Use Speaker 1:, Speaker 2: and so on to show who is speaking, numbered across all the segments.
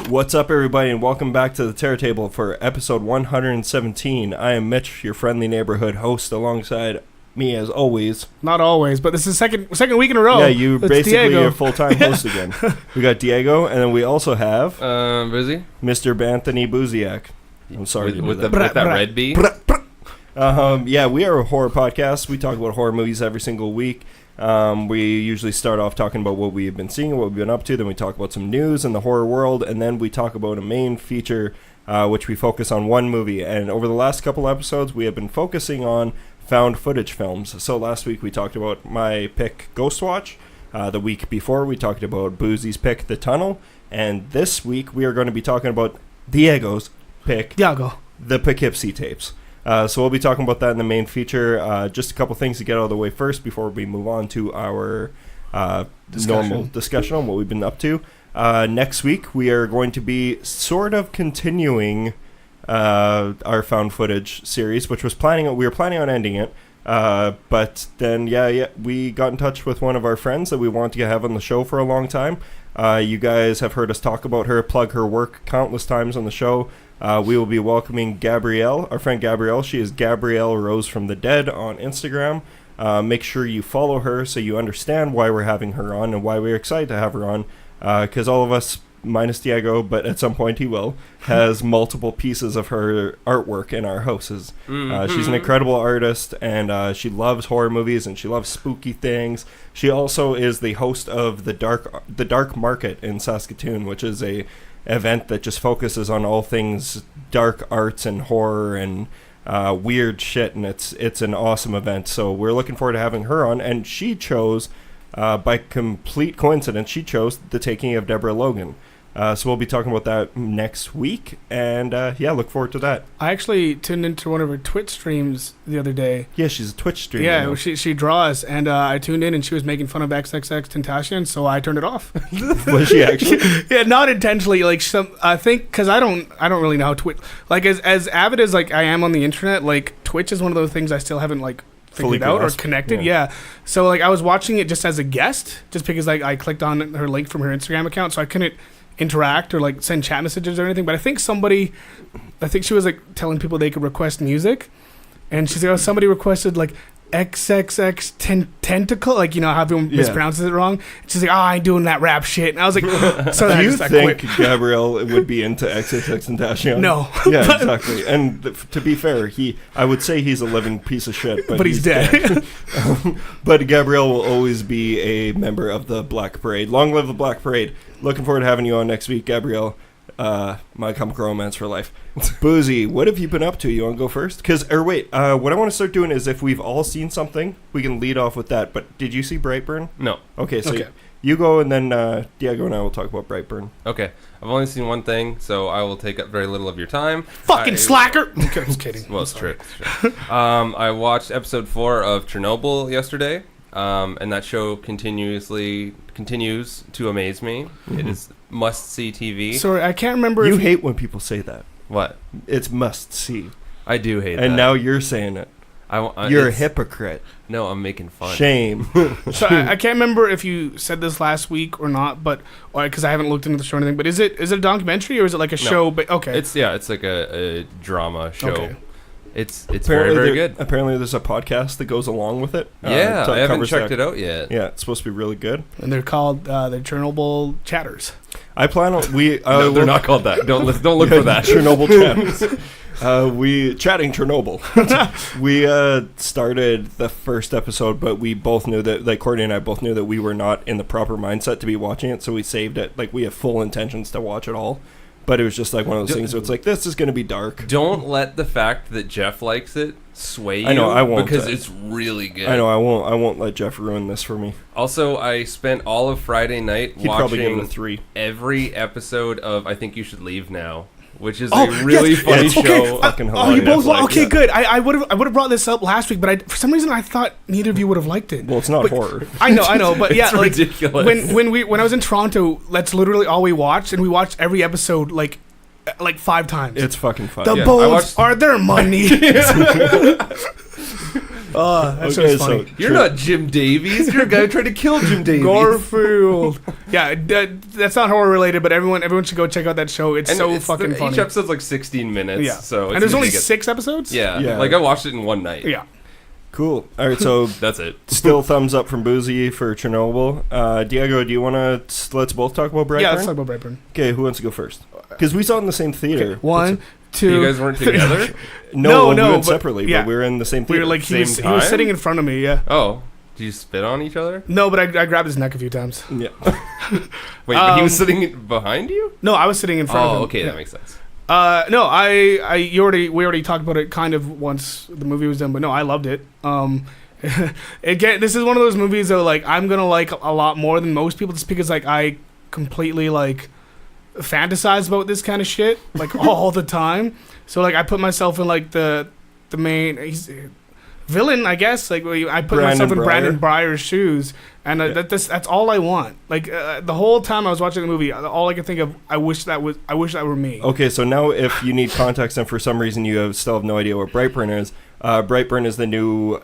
Speaker 1: What's up, everybody, and welcome back to the Terror Table for episode 117. I am Mitch, your friendly neighborhood host, alongside me as always.
Speaker 2: Not always, but this is second week in a row.
Speaker 1: Yeah, you basically
Speaker 2: Diego.
Speaker 1: your full-time host again. We got Diego, and then we also have
Speaker 3: Boozy?
Speaker 1: Mr. Anthony Buziak. I'm sorry
Speaker 3: with that red B.
Speaker 1: Yeah, we are a horror podcast. We talk about horror movies every single week. We usually start off talking about what we've been seeing, what we've been up to. Then we talk about some news in the horror world, and then we talk about a main feature, which we focus on one movie. And over the last couple episodes, we have been focusing on found footage films. So last week we talked about my pick, Ghostwatch. The week before we talked about Boozy's pick, The Tunnel. And this week we are going to be talking about Diego's pick, the Poughkeepsie Tapes. So we'll be talking about that in the main feature. Just a couple things to get out of the way first before we move on to our normal discussion on what we've been up to. Next week, we are going to be sort of continuing our found footage series, which we were planning on ending it. But then, we got in touch with one of our friends that we wanted to have on the show for a long time. You guys have heard us talk about her, plug her work countless times on the show. We will be welcoming Gabrielle, our friend Gabrielle. She is Gabrielle Rose from the Dead on Instagram. Make sure you follow her so you understand why we're having her on and why we're excited to have her on. Because all of us, minus Diego, but at some point he will, has multiple pieces of her artwork in our houses. She's an incredible artist, and she loves horror movies, and she loves spooky things. She also is the host of the Dark Market in Saskatoon, which is a event that just focuses on all things dark arts and horror and weird shit, and it's an awesome event. So we're looking forward to having her on, and she chose, by complete coincidence, The Taking of Deborah Logan. So we'll be talking about that next week, and look forward to that.
Speaker 2: I actually tuned into one of her Twitch streams the other day.
Speaker 1: Yeah, she's a Twitch streamer.
Speaker 2: Yeah, she draws, and I tuned in, and she was making fun of XXXTentacion, so I turned it off.
Speaker 1: Was she actually?
Speaker 2: Yeah, not intentionally. Like I think because I don't really know how Twitch. Like as avid as like I am on the internet, like Twitch is one of those things I still haven't like figured out or connected. Yeah. So like I was watching it just as a guest, just because like I clicked on her link from her Instagram account, so I couldn't interact or like send chat messages or anything. But I think she was like telling people they could request music, and she's like, oh, somebody requested like XXX tentacle, like, you know how everyone mispronounces it wrong. She's like, oh, I ain't doing that rap shit. And I was like, so
Speaker 1: do you think Gabrielle would be into XXXTentacion?
Speaker 2: No.
Speaker 1: Yeah, exactly. And to be fair, I would say he's a living piece of shit, but
Speaker 2: he's dead.
Speaker 1: But Gabrielle will always be a member of the Black Parade. Long live the Black Parade. Looking forward to having you on next week, Gabrielle. My Chemical Romance for life. Boozy, what have you been up to? You want to go first? What I want to start doing is if we've all seen something, we can lead off with that. But did you see Brightburn?
Speaker 3: No.
Speaker 1: Okay, so you go, and then Diego and I will talk about Brightburn.
Speaker 3: Okay. I've only seen one thing, so I will take up very little of your time.
Speaker 2: Fucking slacker! I'm just kidding.
Speaker 3: Well, it's true. I watched episode 4 of Chernobyl yesterday, and that show continues to amaze me. Mm-hmm. It is must-see TV.
Speaker 2: Sorry, I can't remember
Speaker 1: You hate when people say that.
Speaker 3: What?
Speaker 1: It's must-see.
Speaker 3: I do hate that.
Speaker 1: And now you're saying it. You're a hypocrite.
Speaker 3: No, I'm making fun.
Speaker 1: Shame.
Speaker 2: So I can't remember if you said this last week or not, but because I haven't looked into the show or anything. But is it a documentary or is it like a show? But okay,
Speaker 3: it's like a drama show. Okay. It's
Speaker 1: apparently
Speaker 3: very good.
Speaker 1: Apparently, there's a podcast that goes along with it.
Speaker 3: Yeah, I haven't checked it out yet.
Speaker 1: Yeah, it's supposed to be really good.
Speaker 2: And they're called the Chernobyl Chatters.
Speaker 1: I plan on
Speaker 3: no, they're not called that. Don't look for that.
Speaker 1: Chernobyl Chatters. Chatting Chernobyl. We started the first episode, but we both knew that, like Courtney and I both knew that we were not in the proper mindset to be watching it, so we saved it. Like we have full intentions to watch it all. But it was just like one of those things where it's like, this is going to be dark.
Speaker 3: Don't let the fact that Jeff likes it sway you.
Speaker 1: I know, I won't.
Speaker 3: Because it's really good.
Speaker 1: I know, I won't let Jeff ruin this for me.
Speaker 3: Also, I spent all of Friday night watching
Speaker 1: probably give it a 3.
Speaker 3: Every episode of I Think You Should Leave Now, which is a really funny show.
Speaker 1: Fucking
Speaker 2: you both okay, good. I would have brought this up last week, but for some reason I thought neither of you would have liked it.
Speaker 1: Well, it's not horror.
Speaker 2: I know, but yeah,
Speaker 3: it's
Speaker 2: like
Speaker 3: ridiculous.
Speaker 2: When I was in Toronto, that's literally all we watched, and we watched every episode like 5 times.
Speaker 1: It's fucking fun.
Speaker 2: The bones are their money. Oh, that's just funny.
Speaker 3: You're not Jim Davies. You're a guy trying to kill Jim Davies.
Speaker 2: Garfield. Yeah, that's not horror related, but everyone should go check out that show. It's so fucking funny.
Speaker 3: Each episode's like 16 minutes.
Speaker 2: Yeah.
Speaker 3: So
Speaker 2: and there's only 6 episodes?
Speaker 3: Yeah. Like I watched it in one night.
Speaker 2: Yeah.
Speaker 1: Cool. All right, so
Speaker 3: that's it.
Speaker 1: Still thumbs up from Boozy for Chernobyl. Diego, do you want to let's both talk about Brightburn?
Speaker 2: Yeah, let's talk about Brightburn.
Speaker 1: Okay, who wants to go first? Because we saw it in the same theater.
Speaker 2: Okay. 1, 2.
Speaker 3: You guys weren't together?
Speaker 1: No, we went separately, but we were in the same theater.
Speaker 2: We were like he was sitting in front of me. Yeah.
Speaker 3: Oh. Did you spit on each other?
Speaker 2: No, but I grabbed his neck a few times.
Speaker 1: Yeah.
Speaker 3: Wait, but he was sitting behind you?
Speaker 2: No, I was sitting in front of him.
Speaker 3: Oh, okay, that makes sense.
Speaker 2: No, we already talked about it kind of once the movie was done, but no, I loved it. Again, this is one of those movies though, like I'm gonna like a lot more than most people, just because like I completely like fantasize about this kind of shit like all the time. So like I put myself in like the main villain, I guess. Like I put myself in Brandon Breyer's shoes, and that's all I want. Like the whole time I was watching the movie, all I could think of, I wish that were me.
Speaker 1: Okay, so now if you need context and for some reason you still have no idea what Brightburn is, Brightburn is the new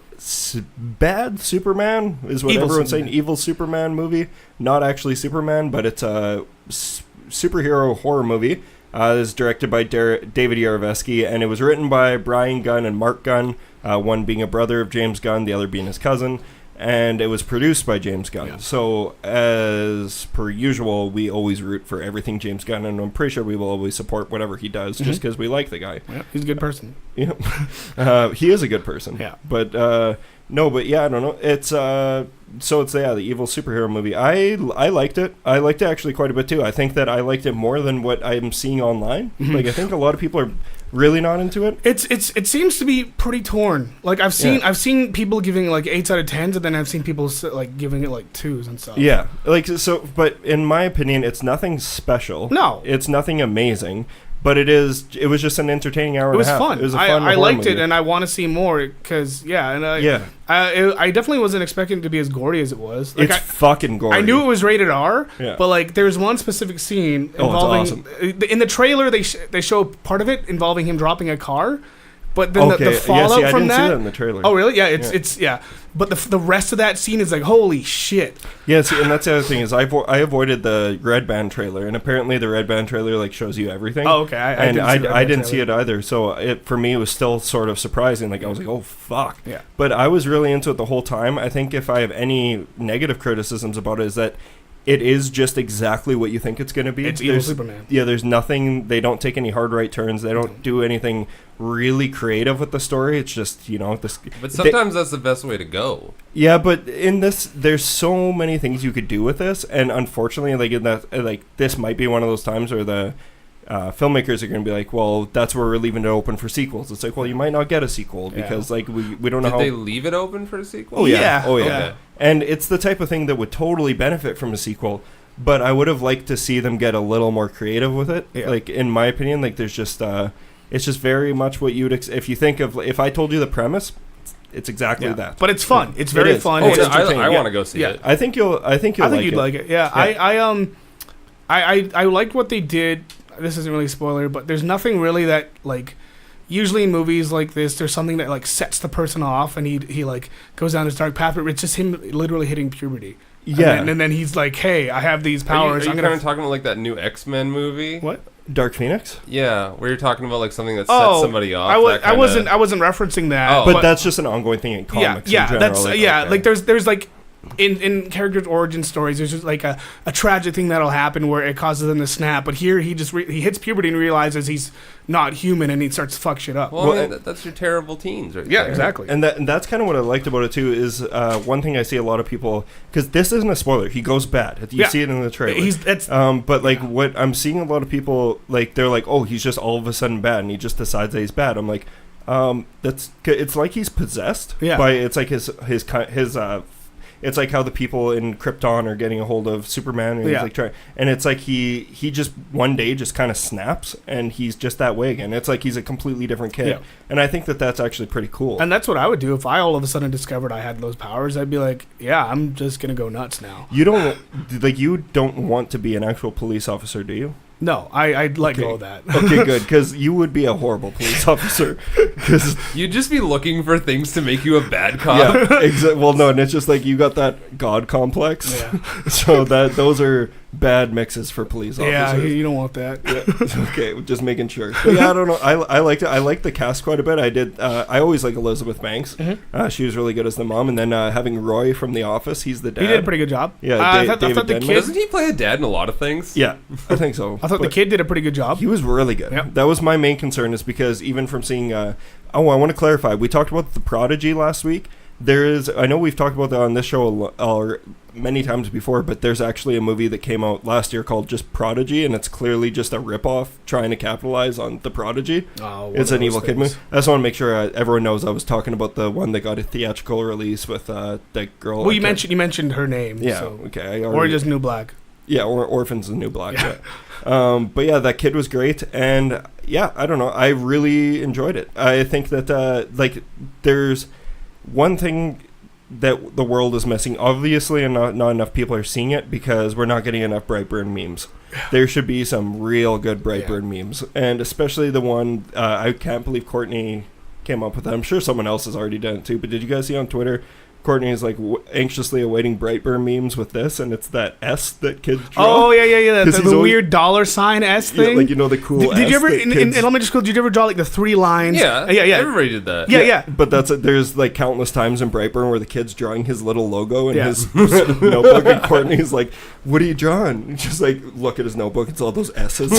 Speaker 1: bad Superman, is what everyone's saying. Evil Superman movie. Not actually Superman, but it's a superhero horror movie. It's directed by David Yarovesky, and it was written by Brian Gunn and Mark Gunn, one being a brother of James Gunn, the other being his cousin, and it was produced by James Gunn. Yeah. So, as per usual, we always root for everything James Gunn, and I'm pretty sure we will always support whatever he does, just because we like the guy.
Speaker 2: Yeah, he's a good person.
Speaker 1: Yeah, he is a good person.
Speaker 2: Yeah,
Speaker 1: but no, but yeah, I don't know. It's so it's the evil superhero movie. I liked it. I liked it actually quite a bit too. I think that I liked it more than what I'm seeing online. Like I think a lot of people are really not into it.
Speaker 2: It seems to be pretty torn. Like I've seen people giving like 8s out of 10s, and then I've seen people like giving it like 2s and stuff.
Speaker 1: Yeah, like so. But in my opinion, it's nothing special.
Speaker 2: No,
Speaker 1: it's nothing amazing. But it was just an entertaining hour and a half.
Speaker 2: Fun.
Speaker 1: It was a fun
Speaker 2: I liked
Speaker 1: movie.
Speaker 2: it, and I want to see more because I definitely wasn't expecting it to be as gory as it was. Like,
Speaker 1: it's fucking gory.
Speaker 2: I knew it was rated R, but like there's one specific scene involving in the trailer they show part of it involving him dropping a car. But then the fallout from that. I didn't see that in
Speaker 1: the trailer.
Speaker 2: Oh really? Yeah, it's But the rest of that scene is like holy shit.
Speaker 1: Yeah, see, and that's the other thing is I avoided the Red Band trailer, and apparently the Red Band trailer like shows you everything.
Speaker 2: Oh okay,
Speaker 1: I didn't see it either. So for me it was still sort of surprising. Like I was like, oh fuck.
Speaker 2: Yeah.
Speaker 1: But I was really into it the whole time. I think if I have any negative criticisms about it is that it is just exactly what you think it's going to be.
Speaker 2: It's evil Superman.
Speaker 1: Yeah, there's nothing. They don't take any hard right turns. They don't do anything really creative with the story. It's just this.
Speaker 3: But sometimes that's the best way to go.
Speaker 1: Yeah, but in this, there's so many things you could do with this, and unfortunately, this might be one of those times where the filmmakers are going to be like, well, that's where we're leaving it open for sequels. It's like, well, you might not get a sequel because we don't know how.
Speaker 3: Did they leave it open for a sequel?
Speaker 1: Oh yeah.
Speaker 3: Okay.
Speaker 1: And it's the type of thing that would totally benefit from a sequel, but I would have liked to see them get a little more creative with it. Yeah. Like in my opinion, like there's just it's just very much what you'd if you think of if I told you the premise, it's exactly that.
Speaker 2: But it's fun. It's very fun.
Speaker 3: Oh, I want to go see it.
Speaker 1: I think you'd like it.
Speaker 2: Yeah. I liked what they did. This isn't really a spoiler, but there's nothing really that like. Usually in movies like this, there's something that like sets the person off, and he like goes down this dark path. But it's just him literally hitting puberty.
Speaker 1: Yeah,
Speaker 2: and then he's like, "Hey, I have these powers."
Speaker 3: Are you kind of talking about like that new X-Men movie?
Speaker 2: What?
Speaker 1: Dark Phoenix?
Speaker 3: Yeah, where you're talking about like something that sets somebody off.
Speaker 2: I wasn't referencing that.
Speaker 1: But that's just an ongoing thing in comics.
Speaker 2: Yeah,
Speaker 1: in
Speaker 2: that's
Speaker 1: general.
Speaker 2: like there's like. In characters' origin stories, there's just like a tragic thing that'll happen where it causes them to snap. But here, he just he hits puberty and realizes he's not human, and he starts to fuck shit up.
Speaker 3: Well, I mean, that's your terrible teens, right?
Speaker 2: Yeah,
Speaker 3: there.
Speaker 2: Exactly.
Speaker 1: And that's kind of what I liked about it too. Is one thing I see a lot of people, because this isn't a spoiler. He goes bad. You see it in the trailer. But like what I'm seeing, a lot of people like they're like, oh, he's just all of a sudden bad, and he just decides that he's bad. I'm like, it's like he's possessed.
Speaker 2: Yeah.
Speaker 1: By it's like his it's like how the people in Krypton are getting a hold of Superman, and he's like trying, and it's like he just one day just kind of snaps, and he's just that way again. It's like he's a completely different kid, and I think that's actually pretty cool.
Speaker 2: And that's what I would do if I all of a sudden discovered I had those powers. I'd be like, yeah, I'm just gonna go nuts now.
Speaker 1: You don't want to be an actual police officer, do you?
Speaker 2: No, I'd let go of that.
Speaker 1: Okay, good, because you would be a horrible police officer. Because
Speaker 3: You'd just be looking for things to make you a bad cop.
Speaker 1: yeah, well, no, and it's just like you got that god complex.
Speaker 2: Yeah.
Speaker 1: So those are bad mixes for police officers.
Speaker 2: Yeah, you don't want that.
Speaker 1: Yeah. Okay, just making sure. But yeah, I don't know. I liked it. I liked the cast quite a bit. I did. I always like Elizabeth Banks.
Speaker 2: Mm-hmm.
Speaker 1: She was really good as the mom, and then having Roy from The Office, he's the dad.
Speaker 2: He did a pretty good job.
Speaker 1: Yeah,
Speaker 2: I thought the
Speaker 1: David
Speaker 2: kid.
Speaker 3: Doesn't he play a dad in a lot of things?
Speaker 1: Yeah, I think so.
Speaker 2: I thought the kid did a pretty good job.
Speaker 1: He was really good.
Speaker 2: Yep.
Speaker 1: That was my main concern, is because even from seeing. I want to clarify. We talked about The Prodigy last week. There is. I know we've talked about that on this show many times before, but there's actually a movie that came out last year called just Prodigy, and it's clearly just a ripoff trying to capitalize on The Prodigy.
Speaker 2: Oh,
Speaker 1: It's an evil kid movie. I just want to make sure everyone knows I was talking about the one that got a theatrical release with that girl.
Speaker 2: Well, you mentioned her name.
Speaker 1: Yeah.
Speaker 2: So.
Speaker 1: Okay.
Speaker 2: Or just New Black.
Speaker 1: Yeah, or Orphans of New Black.
Speaker 2: Yeah.
Speaker 1: But yeah, that kid was great, and yeah, I don't know, I really enjoyed it. I think that there's one thing that the world is missing, obviously, and not enough people are seeing it because we're not getting enough Brightburn memes. There should be some real good Brightburn memes, and especially the one I can't believe Courtney came up with that. I'm sure someone else has already done it too, but did you guys see on Twitter? Courtney is like anxiously awaiting Brightburn memes with this, and it's that S that kids draw.
Speaker 2: Oh yeah. The weird $sign S thing.
Speaker 1: Yeah, like, you know, the cool.
Speaker 2: Did you ever
Speaker 1: in
Speaker 2: elementary school? Did you ever draw like the 3 lines?
Speaker 3: Yeah. Everybody did that.
Speaker 2: Yeah.
Speaker 1: But there's like countless times in Brightburn where the kid's drawing his little logo in his notebook, and Courtney's like, "What are you drawing?" And just like, look at his notebook; it's all those S's,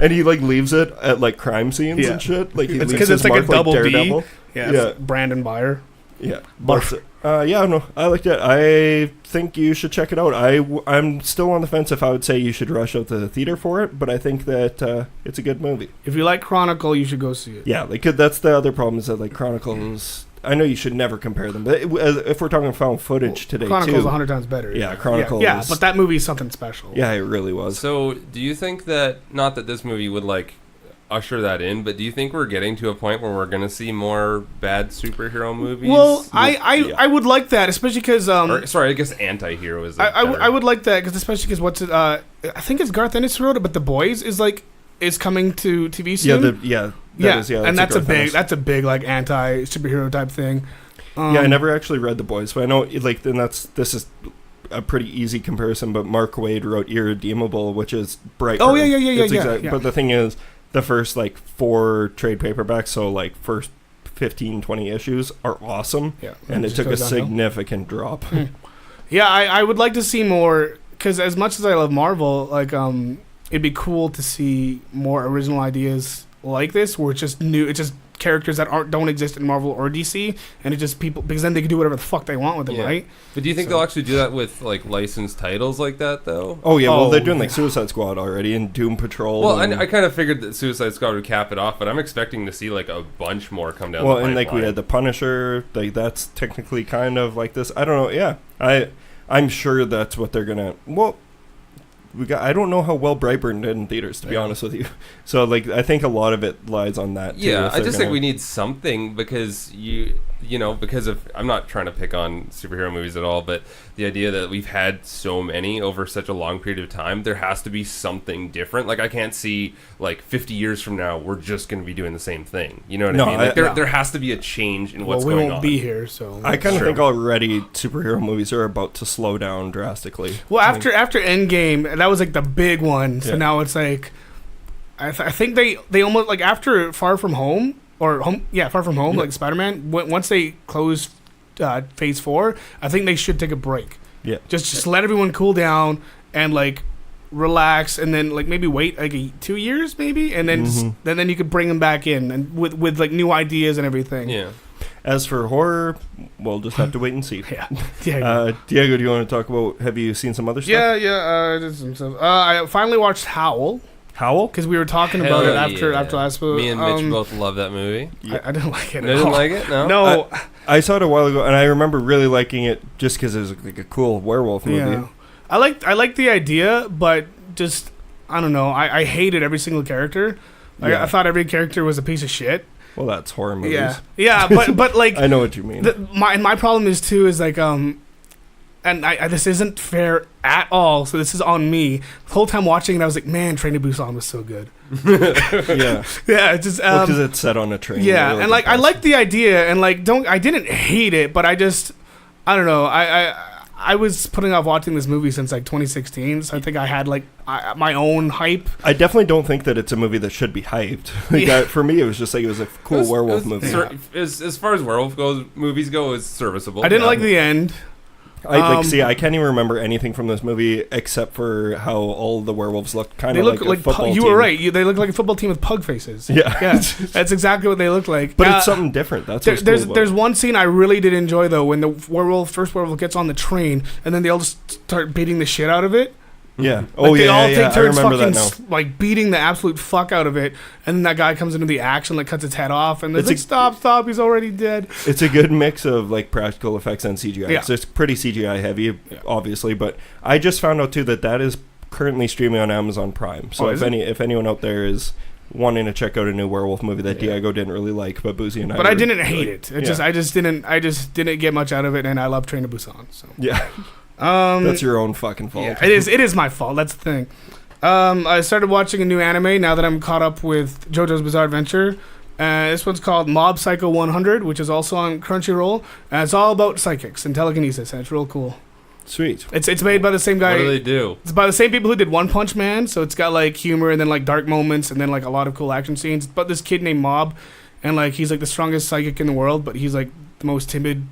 Speaker 1: and he like leaves it at like crime scenes and shit. Like
Speaker 2: it's because it's like a double
Speaker 1: Daredevil.
Speaker 2: B. Yeah. Brandon Beyer.
Speaker 1: Yeah. I don't know. I liked it. I think you should check it out. I'm still on the fence if I would say you should rush out to the theater for it, but I think that it's a good movie.
Speaker 2: If you like Chronicle, you should go see it.
Speaker 1: Yeah, like that's the other problem, is that like Chronicles. I know you should never compare them, but if we're talking found footage today,
Speaker 2: Chronicle's
Speaker 1: too,
Speaker 2: 100 times better.
Speaker 1: Yeah, Chronicles.
Speaker 2: Yeah, but that movie is something special.
Speaker 1: Yeah, it really was.
Speaker 3: So, do you think that, not that this movie would like usher that in, but do you think we're getting to a point where we're going to see more bad superhero movies?
Speaker 2: Well, I would like that, especially because
Speaker 3: I guess anti-hero is
Speaker 2: I would like that, because especially because I think it's Garth Ennis who wrote it, but The Boys is coming to TV soon. And that's a big like anti superhero type thing.
Speaker 1: I never actually read The Boys, but I know this is a pretty easy comparison, but Mark Waid wrote Irredeemable, which is Brightburn.
Speaker 2: Oh yeah.
Speaker 1: But the thing is, the first like 4 trade paperbacks, so like first 15, 20 issues are awesome. Yeah. And it took a significant drop.
Speaker 2: Yeah, I would like to see more, because as much as I love Marvel, like it'd be cool to see more original ideas like this, where it's just new, it's just characters that don't exist in Marvel or DC, and it's just people, because then they can do whatever the fuck they want with them, right?
Speaker 3: But do you think they'll actually do that with like licensed titles like that though?
Speaker 1: Oh yeah, well they're doing like Suicide Squad already and Doom Patrol.
Speaker 3: Well, I kind of figured that Suicide Squad would cap it off, but I'm expecting to see like a bunch more come down.
Speaker 1: Well, and like we had the Punisher, like that's technically kind of like this. I don't know. Yeah, I'm sure that's what they're gonna. Well, I don't know how well Brightburn did in theaters, to be honest with you. So, like, I think a lot of it lies on that.
Speaker 3: Yeah, I just think we need something, because because of, I'm not trying to pick on superhero movies at all, but the idea that we've had so many over such a long period of time, there has to be something different. Like, I can't see, like, 50 years from now, we're just going to be doing the same thing. You know what I mean? Like, there has to be a change in what's going on.
Speaker 2: We won't be here, so.
Speaker 1: I kind of think already superhero movies are about to slow down drastically.
Speaker 2: Well, after Endgame, that was, like, the big one. So now it's, like, I think they almost, like, after Far From Home, like Spider-Man, once they close Phase 4, I think they should take a break.
Speaker 1: Yeah.
Speaker 2: Just let everyone cool down and like relax, and then like maybe wait like 2 years maybe, and then then you could bring them back in and with like new ideas and everything.
Speaker 3: Yeah.
Speaker 1: As for horror, we'll just have to wait and see.
Speaker 2: Diego,
Speaker 1: do you want to talk about? Have you seen some other stuff?
Speaker 2: I did some stuff. I finally watched Howl.
Speaker 1: Howl?
Speaker 2: Because we were talking about it after last movie.
Speaker 3: Me and Mitch both love that movie.
Speaker 2: I didn't like it.
Speaker 3: You didn't like it? No.
Speaker 2: No.
Speaker 1: I saw it a while ago, and I remember really liking it just because it was like a cool werewolf movie.
Speaker 2: Yeah. I liked the idea, but just I don't know. I hated every single character. I thought every character was a piece of shit.
Speaker 1: Well, that's horror movies.
Speaker 2: Yeah, but like
Speaker 1: I know what you mean.
Speaker 2: My problem is too is like and this isn't fair at all, so this is on me. The whole time watching it, I was like, man, Train to Busan was so good.
Speaker 1: Yeah.
Speaker 2: Yeah, it's just
Speaker 1: because it's set on a train.
Speaker 2: Yeah,
Speaker 1: really
Speaker 2: and like I like the idea, and like I didn't hate it, but I don't know. I was putting off watching this movie since like 2016, so I think I had like my own hype.
Speaker 1: I definitely don't think that it's a movie that should be hyped. Like, for me, it was just like it was a cool werewolf movie.
Speaker 3: As far as werewolf movies go, it's serviceable.
Speaker 2: I didn't like the end.
Speaker 1: I can't even remember anything from this movie except for how all the werewolves look kind of like a football team.
Speaker 2: You were right. They look like a football team with pug faces.
Speaker 1: Yeah.
Speaker 2: Yeah. That's exactly what they look like.
Speaker 1: But it's something different. That's what's cool about
Speaker 2: There's one scene I really did enjoy, though, when the first werewolf gets on the train, and then they all just start beating the shit out of it.
Speaker 1: Yeah.
Speaker 2: Like they all take turns fucking like beating the absolute fuck out of it, and then that guy comes into the action, like cuts its head off, and it's like, stop, he's already dead.
Speaker 1: It's a good mix of like practical effects and CGI.
Speaker 2: Yeah.
Speaker 1: So it's pretty CGI heavy, obviously, but I just found out too that is currently streaming on Amazon Prime. So if anyone out there is wanting to check out a new werewolf movie that Diego didn't really like, but Boozy and I.
Speaker 2: But I didn't hate it. I just didn't get much out of it, and I love Train to Busan. So
Speaker 1: yeah. That's your own fucking fault.
Speaker 2: Yeah, it is my fault. That's the thing. I started watching a new anime now that I'm caught up with JoJo's Bizarre Adventure. This one's called Mob Psycho 100, which is also on Crunchyroll. And it's all about psychics and telekinesis, and it's real cool.
Speaker 1: Sweet.
Speaker 2: It's made by the same guy.
Speaker 3: What do they do?
Speaker 2: It's by the same people who did One Punch Man, so it's got like humor and then like dark moments and then like a lot of cool action scenes. It's about this kid named Mob, and like he's like the strongest psychic in the world, but he's like the most timid,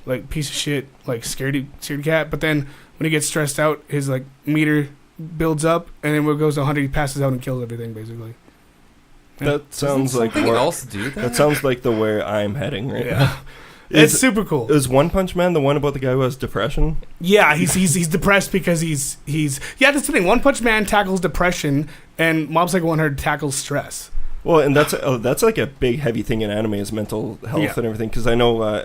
Speaker 2: like piece of shit, like scaredy cat. But then when he gets stressed out, his like meter builds up, and then when it goes to 100, he passes out and kills everything basically.
Speaker 1: That sounds like
Speaker 3: else do
Speaker 1: that sounds like the way I'm heading right now.
Speaker 2: It's super cool.
Speaker 1: Is One Punch Man the one about the guy who has depression?
Speaker 2: Yeah, he's depressed because he's that's the thing. One Punch Man tackles depression, and Mob Psycho 100 tackles stress.
Speaker 1: Well, and that's like a big heavy thing in anime is mental health and everything. Because I know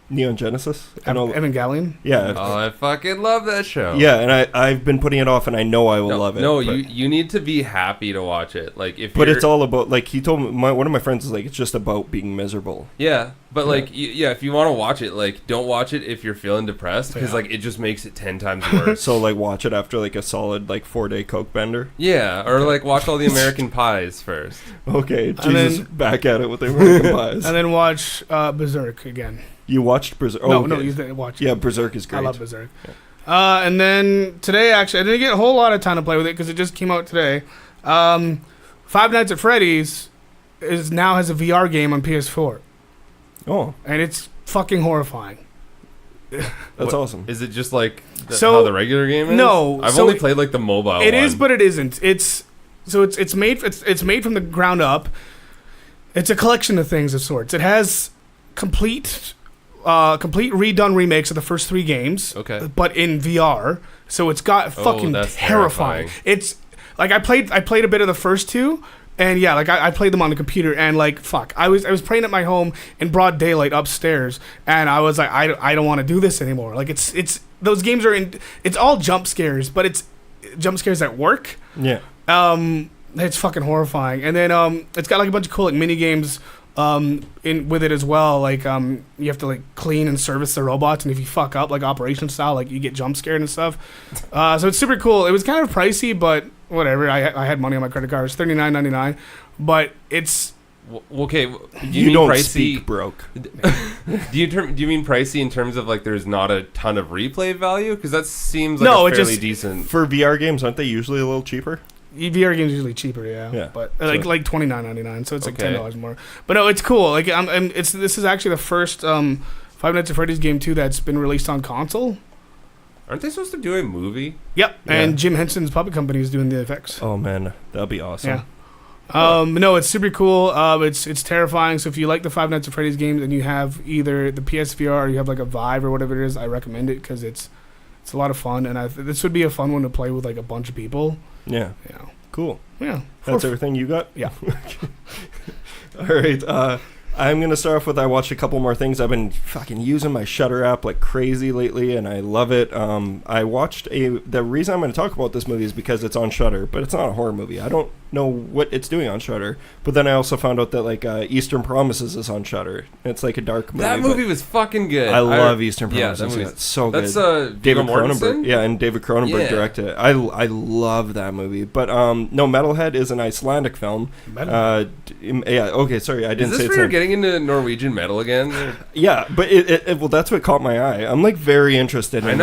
Speaker 1: Neon Genesis?
Speaker 2: Evangelion?
Speaker 1: Yeah.
Speaker 3: Oh, I fucking love that show.
Speaker 1: Yeah, and I've been putting it off, and I know I will love it.
Speaker 3: No, you need to be happy to watch it. Like
Speaker 1: But it's all about, like, he told me, one of my friends is like, it's just about being miserable.
Speaker 3: Yeah, but like, if you want to watch it, like, don't watch it if you're feeling depressed, because like, it just makes it 10 times worse.
Speaker 1: So like, watch it after like a solid like 4-day coke bender.
Speaker 3: Yeah, or like watch all the American Pies first.
Speaker 1: Okay, Jesus, back at it with the American Pies.
Speaker 2: And then watch Berserk again.
Speaker 1: You watched Berserk?
Speaker 2: No, you watch it.
Speaker 1: Yeah, Berserk is great.
Speaker 2: I love Berserk. Yeah. And then today, actually, I didn't get a whole lot of time to play with it because it just came out today. Five Nights at Freddy's now has a VR game on PS4.
Speaker 1: Oh.
Speaker 2: And it's fucking horrifying.
Speaker 1: That's awesome.
Speaker 3: Is it just like how the regular game is?
Speaker 2: No.
Speaker 3: I've only played like the mobile
Speaker 2: It
Speaker 3: one.
Speaker 2: is, but it isn't. It's made from the ground up. It's a collection of things of sorts. It has complete redone remakes of the first 3 games.
Speaker 3: Okay.
Speaker 2: But in VR, so it's got fucking terrifying. It's like I played a bit of the first 2, and yeah, like I played them on the computer, and like fuck, I was playing at my home in broad daylight upstairs, and I was like, I don't want to do this anymore. Like it's those games it's all jump scares, but it's jump scares that work.
Speaker 1: Yeah.
Speaker 2: It's fucking horrifying, and then it's got like a bunch of cool like mini games. With it as well, like you have to like clean and service the robots, and if you fuck up like Operation style, like you get jump scared and stuff. So it's super cool. It was kind of pricey, but whatever. I had money on my credit card. It's $39.99, but it's
Speaker 3: okay.
Speaker 1: You don't pricey? Speak broke.
Speaker 3: do you mean pricey in terms of like there's not a ton of replay value? Because that seems like fairly decent
Speaker 1: for VR games. Aren't they usually a little cheaper?
Speaker 2: VR games are usually cheaper, yeah. But like $29.99, so it's like $10 more. But no, it's cool. Like this is actually the first Five Nights at Freddy's game 2 that's been released on console.
Speaker 3: Aren't they supposed to do a movie?
Speaker 2: Yep, and Jim Henson's puppet company is doing the effects.
Speaker 1: Oh man, that'd be awesome.
Speaker 2: Yeah. No, it's super cool. It's terrifying. So if you like the Five Nights at Freddy's games and you have either the PSVR or you have like a Vive or whatever it is, I recommend it because it's a lot of fun, and this would be a fun one to play with like a bunch of people.
Speaker 1: Yeah. Cool.
Speaker 2: Yeah.
Speaker 1: That's everything you got?
Speaker 2: Yeah.
Speaker 1: All right. I'm going to start off with I watched a couple more things. I've been fucking using my Shudder app like crazy lately, and I love it. I watched the reason I'm going to talk about this movie is because it's on Shudder, but it's not a horror movie. I don't know what it's doing on Shudder. But then I also found out that like Eastern Promises is on Shudder. It's like a dark movie.
Speaker 3: That movie was fucking good.
Speaker 1: I love Eastern Promises.
Speaker 3: Yeah,
Speaker 1: It's so good.
Speaker 3: That's
Speaker 1: David
Speaker 3: Mortensen?
Speaker 1: Cronenberg. Yeah, and David Cronenberg directed it. I love that movie. But no, Metalhead is an Icelandic film. Yeah. Okay. Sorry, I didn't say.
Speaker 3: Is this where you're getting into Norwegian metal again?
Speaker 1: Yeah, but well, that's what caught my eye. I'm like very interested in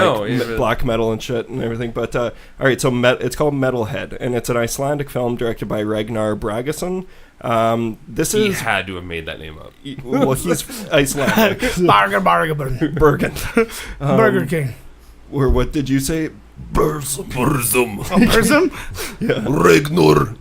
Speaker 1: black metal and shit and everything. But all right, so it's called Metalhead, and it's an Icelandic film directed by Ragnar Bragason. He
Speaker 3: had to have made that name up.
Speaker 1: Well, he's Icelandic.
Speaker 2: BRIGHTBURN. Burger King.
Speaker 1: Or what did you say?
Speaker 3: Burzum.
Speaker 2: Burzum?
Speaker 1: Yeah.
Speaker 3: Ragnar.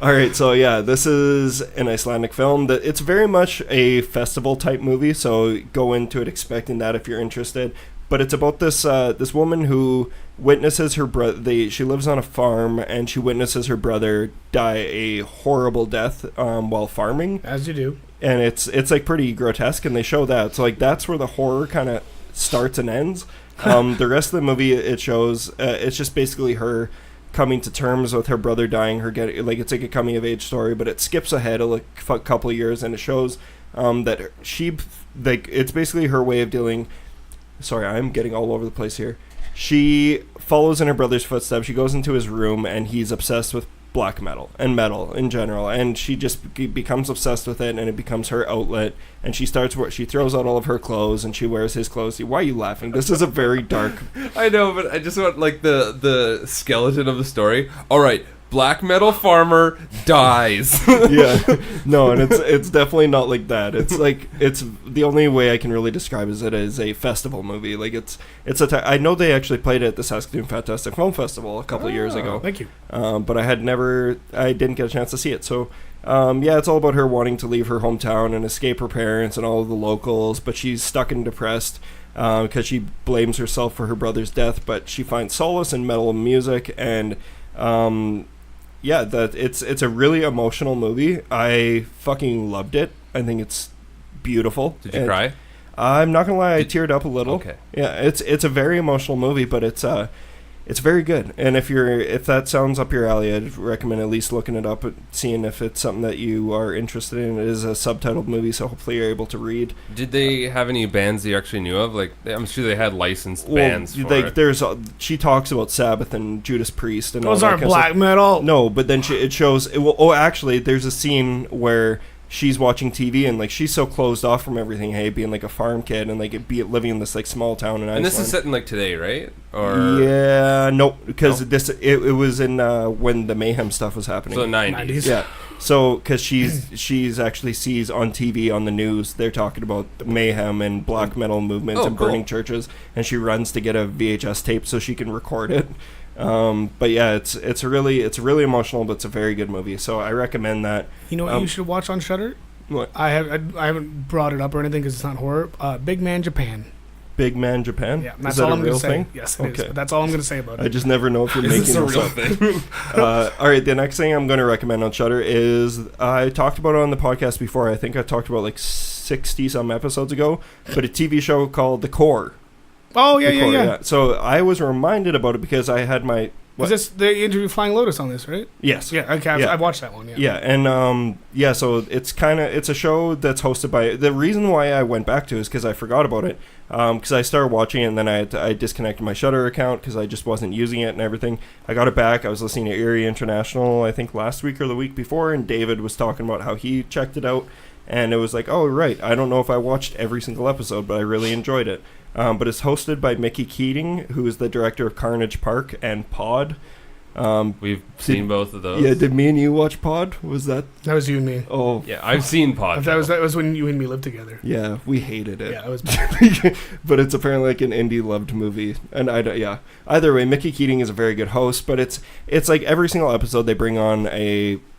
Speaker 1: All right, so yeah, this is an Icelandic film. It's very much a festival type movie, so go into it expecting that if you're interested. But it's about this woman who witnesses her brother. She lives on a farm, and she witnesses her brother die a horrible death while farming.
Speaker 2: As you do.
Speaker 1: And it's like pretty grotesque, and they show that. So like that's where the horror kind of starts and ends. The rest of the movie, it shows it's just basically her coming to terms with her brother dying. It's like a coming of age story, but it skips ahead a couple of years, and it shows that it's basically her way of dealing. Sorry, I'm getting all over the place here. She follows in her brother's footsteps. She goes into his room, and he's obsessed with black metal and metal in general. And she just becomes obsessed with it, and it becomes her outlet. And she throws out all of her clothes, and she wears his clothes. Why are you laughing? This is a very dark...
Speaker 3: I know, but I just want, like, the skeleton of the story. All right. Black metal farmer dies.
Speaker 1: Yeah, no, and it's definitely not like that. It's like it's the only way I can really describe it is a festival movie. Like I know they actually played it at the Saskatoon Fantastic Film Festival a couple of years ago.
Speaker 2: Thank you.
Speaker 1: But I didn't get a chance to see it. So yeah, it's all about her wanting to leave her hometown and escape her parents and all of the locals, but she's stuck and depressed because she blames herself for her brother's death. But she finds solace in metal music and. Yeah, it's a really emotional movie. I fucking loved it. I think it's beautiful.
Speaker 3: Did you cry?
Speaker 1: I'm not gonna lie, I teared up a little.
Speaker 3: Okay.
Speaker 1: Yeah, it's a very emotional movie, but it's very good. And if that sounds up your alley, I'd recommend at least looking it up, seeing if it's something that you are interested in. It is a subtitled movie, so hopefully you're able to read.
Speaker 3: Did they have any bands that you actually knew of? Like, I'm sure they had licensed bands for it.
Speaker 1: She talks about Sabbath and Judas Priest and
Speaker 2: those
Speaker 1: all that
Speaker 2: aren't
Speaker 1: kind of
Speaker 2: black
Speaker 1: stuff.
Speaker 2: metal.
Speaker 1: No, but then it shows. Actually, there's a scene where she's watching TV and like she's so closed off from everything. Hey, being like a farm kid and like living in this like small town in Iceland.
Speaker 3: And this is set in like today, right? Or
Speaker 1: yeah, no, because it was in when the Mayhem stuff was happening.
Speaker 3: So the 90s.
Speaker 1: Yeah. So because she's actually sees on TV on the news they're talking about Mayhem and black metal movements and burning churches, and she runs to get a VHS tape so she can record it. But yeah, it's really emotional, but it's a very good movie. So I recommend that.
Speaker 2: You know what you should watch on Shudder?
Speaker 1: What?
Speaker 2: I haven't brought it up or anything because it's not horror. Big Man Japan.
Speaker 1: Big Man Japan?
Speaker 2: Yeah, that's
Speaker 1: is that
Speaker 2: all
Speaker 1: a
Speaker 2: I'm going
Speaker 1: real
Speaker 2: to say.
Speaker 1: thing?
Speaker 2: Yes, it is. But that's all I'm going to say about it.
Speaker 1: I just never know if you're making
Speaker 3: this a
Speaker 1: this
Speaker 3: real
Speaker 1: up.
Speaker 3: thing?
Speaker 1: All right, the next thing I'm going to recommend on Shudder is I talked about it on the podcast before. I think I talked about like 60 some episodes ago, but a TV show called The Core.
Speaker 2: Oh yeah.
Speaker 1: So I was reminded about it because I had my.
Speaker 2: Is this the interview Flying Lotus on this, right?
Speaker 1: Yes.
Speaker 2: Yeah. Okay. I've watched that one. Yeah.
Speaker 1: Yeah, and so it's a show that's hosted by. The reason why I went back to it is because I forgot about it. Because I started watching it and then I disconnected my Shudder account because I just wasn't using it and everything. I got it back. I was listening to Erie International I think last week or the week before, and David was talking about how he checked it out, and it was like, oh right, I don't know if I watched every single episode, but I really enjoyed it. But it's hosted by Mickey Keating, who is the director of Carnage Park and Pod.
Speaker 3: We've seen both of those.
Speaker 1: Yeah, did me and you watch Pod? Was that?
Speaker 2: That was you and me.
Speaker 1: Oh,
Speaker 3: yeah, I've seen Pod.
Speaker 2: That was when you and me lived together.
Speaker 1: Yeah, we hated it.
Speaker 2: Yeah, it was.
Speaker 1: But it's apparently like an indie loved movie, and Either way, Mickey Keating is a very good host, but it's like every single episode they bring on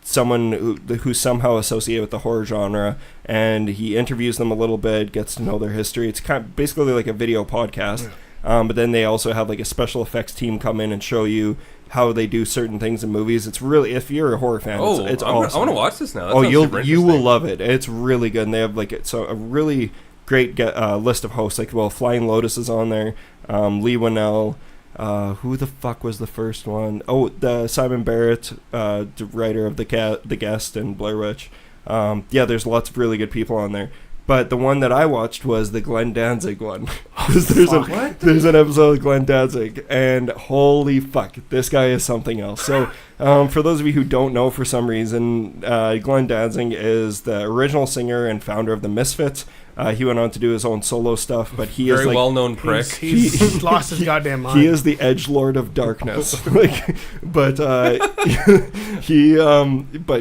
Speaker 1: someone who's somehow associated with the horror genre, and he interviews them a little bit, gets to know their history. It's kind of basically like a video podcast. Yeah. But then they also have like a special effects team come in and show you how they do certain things in movies. It's really, if you're a horror fan, it's awesome.
Speaker 3: I want to watch this now.
Speaker 1: You will love it. It's really good. And they have a really great list of hosts. Like, Flying Lotus is on there. Lee Winnell. Who the fuck was the first one? Oh, the Simon Barrett, the writer of The Guest and Blair Witch. There's lots of really good people on there. But the one that I watched was the Glenn Danzig one. There's an episode of Glenn Danzig, and holy fuck, this guy is something else. So, for those of you who don't know, for some reason, Glenn Danzig is the original singer and founder of the Misfits. He went on to do his own solo stuff, but he is
Speaker 3: very well-known prick.
Speaker 2: He's lost his goddamn mind.
Speaker 1: He is the edgelord of darkness. But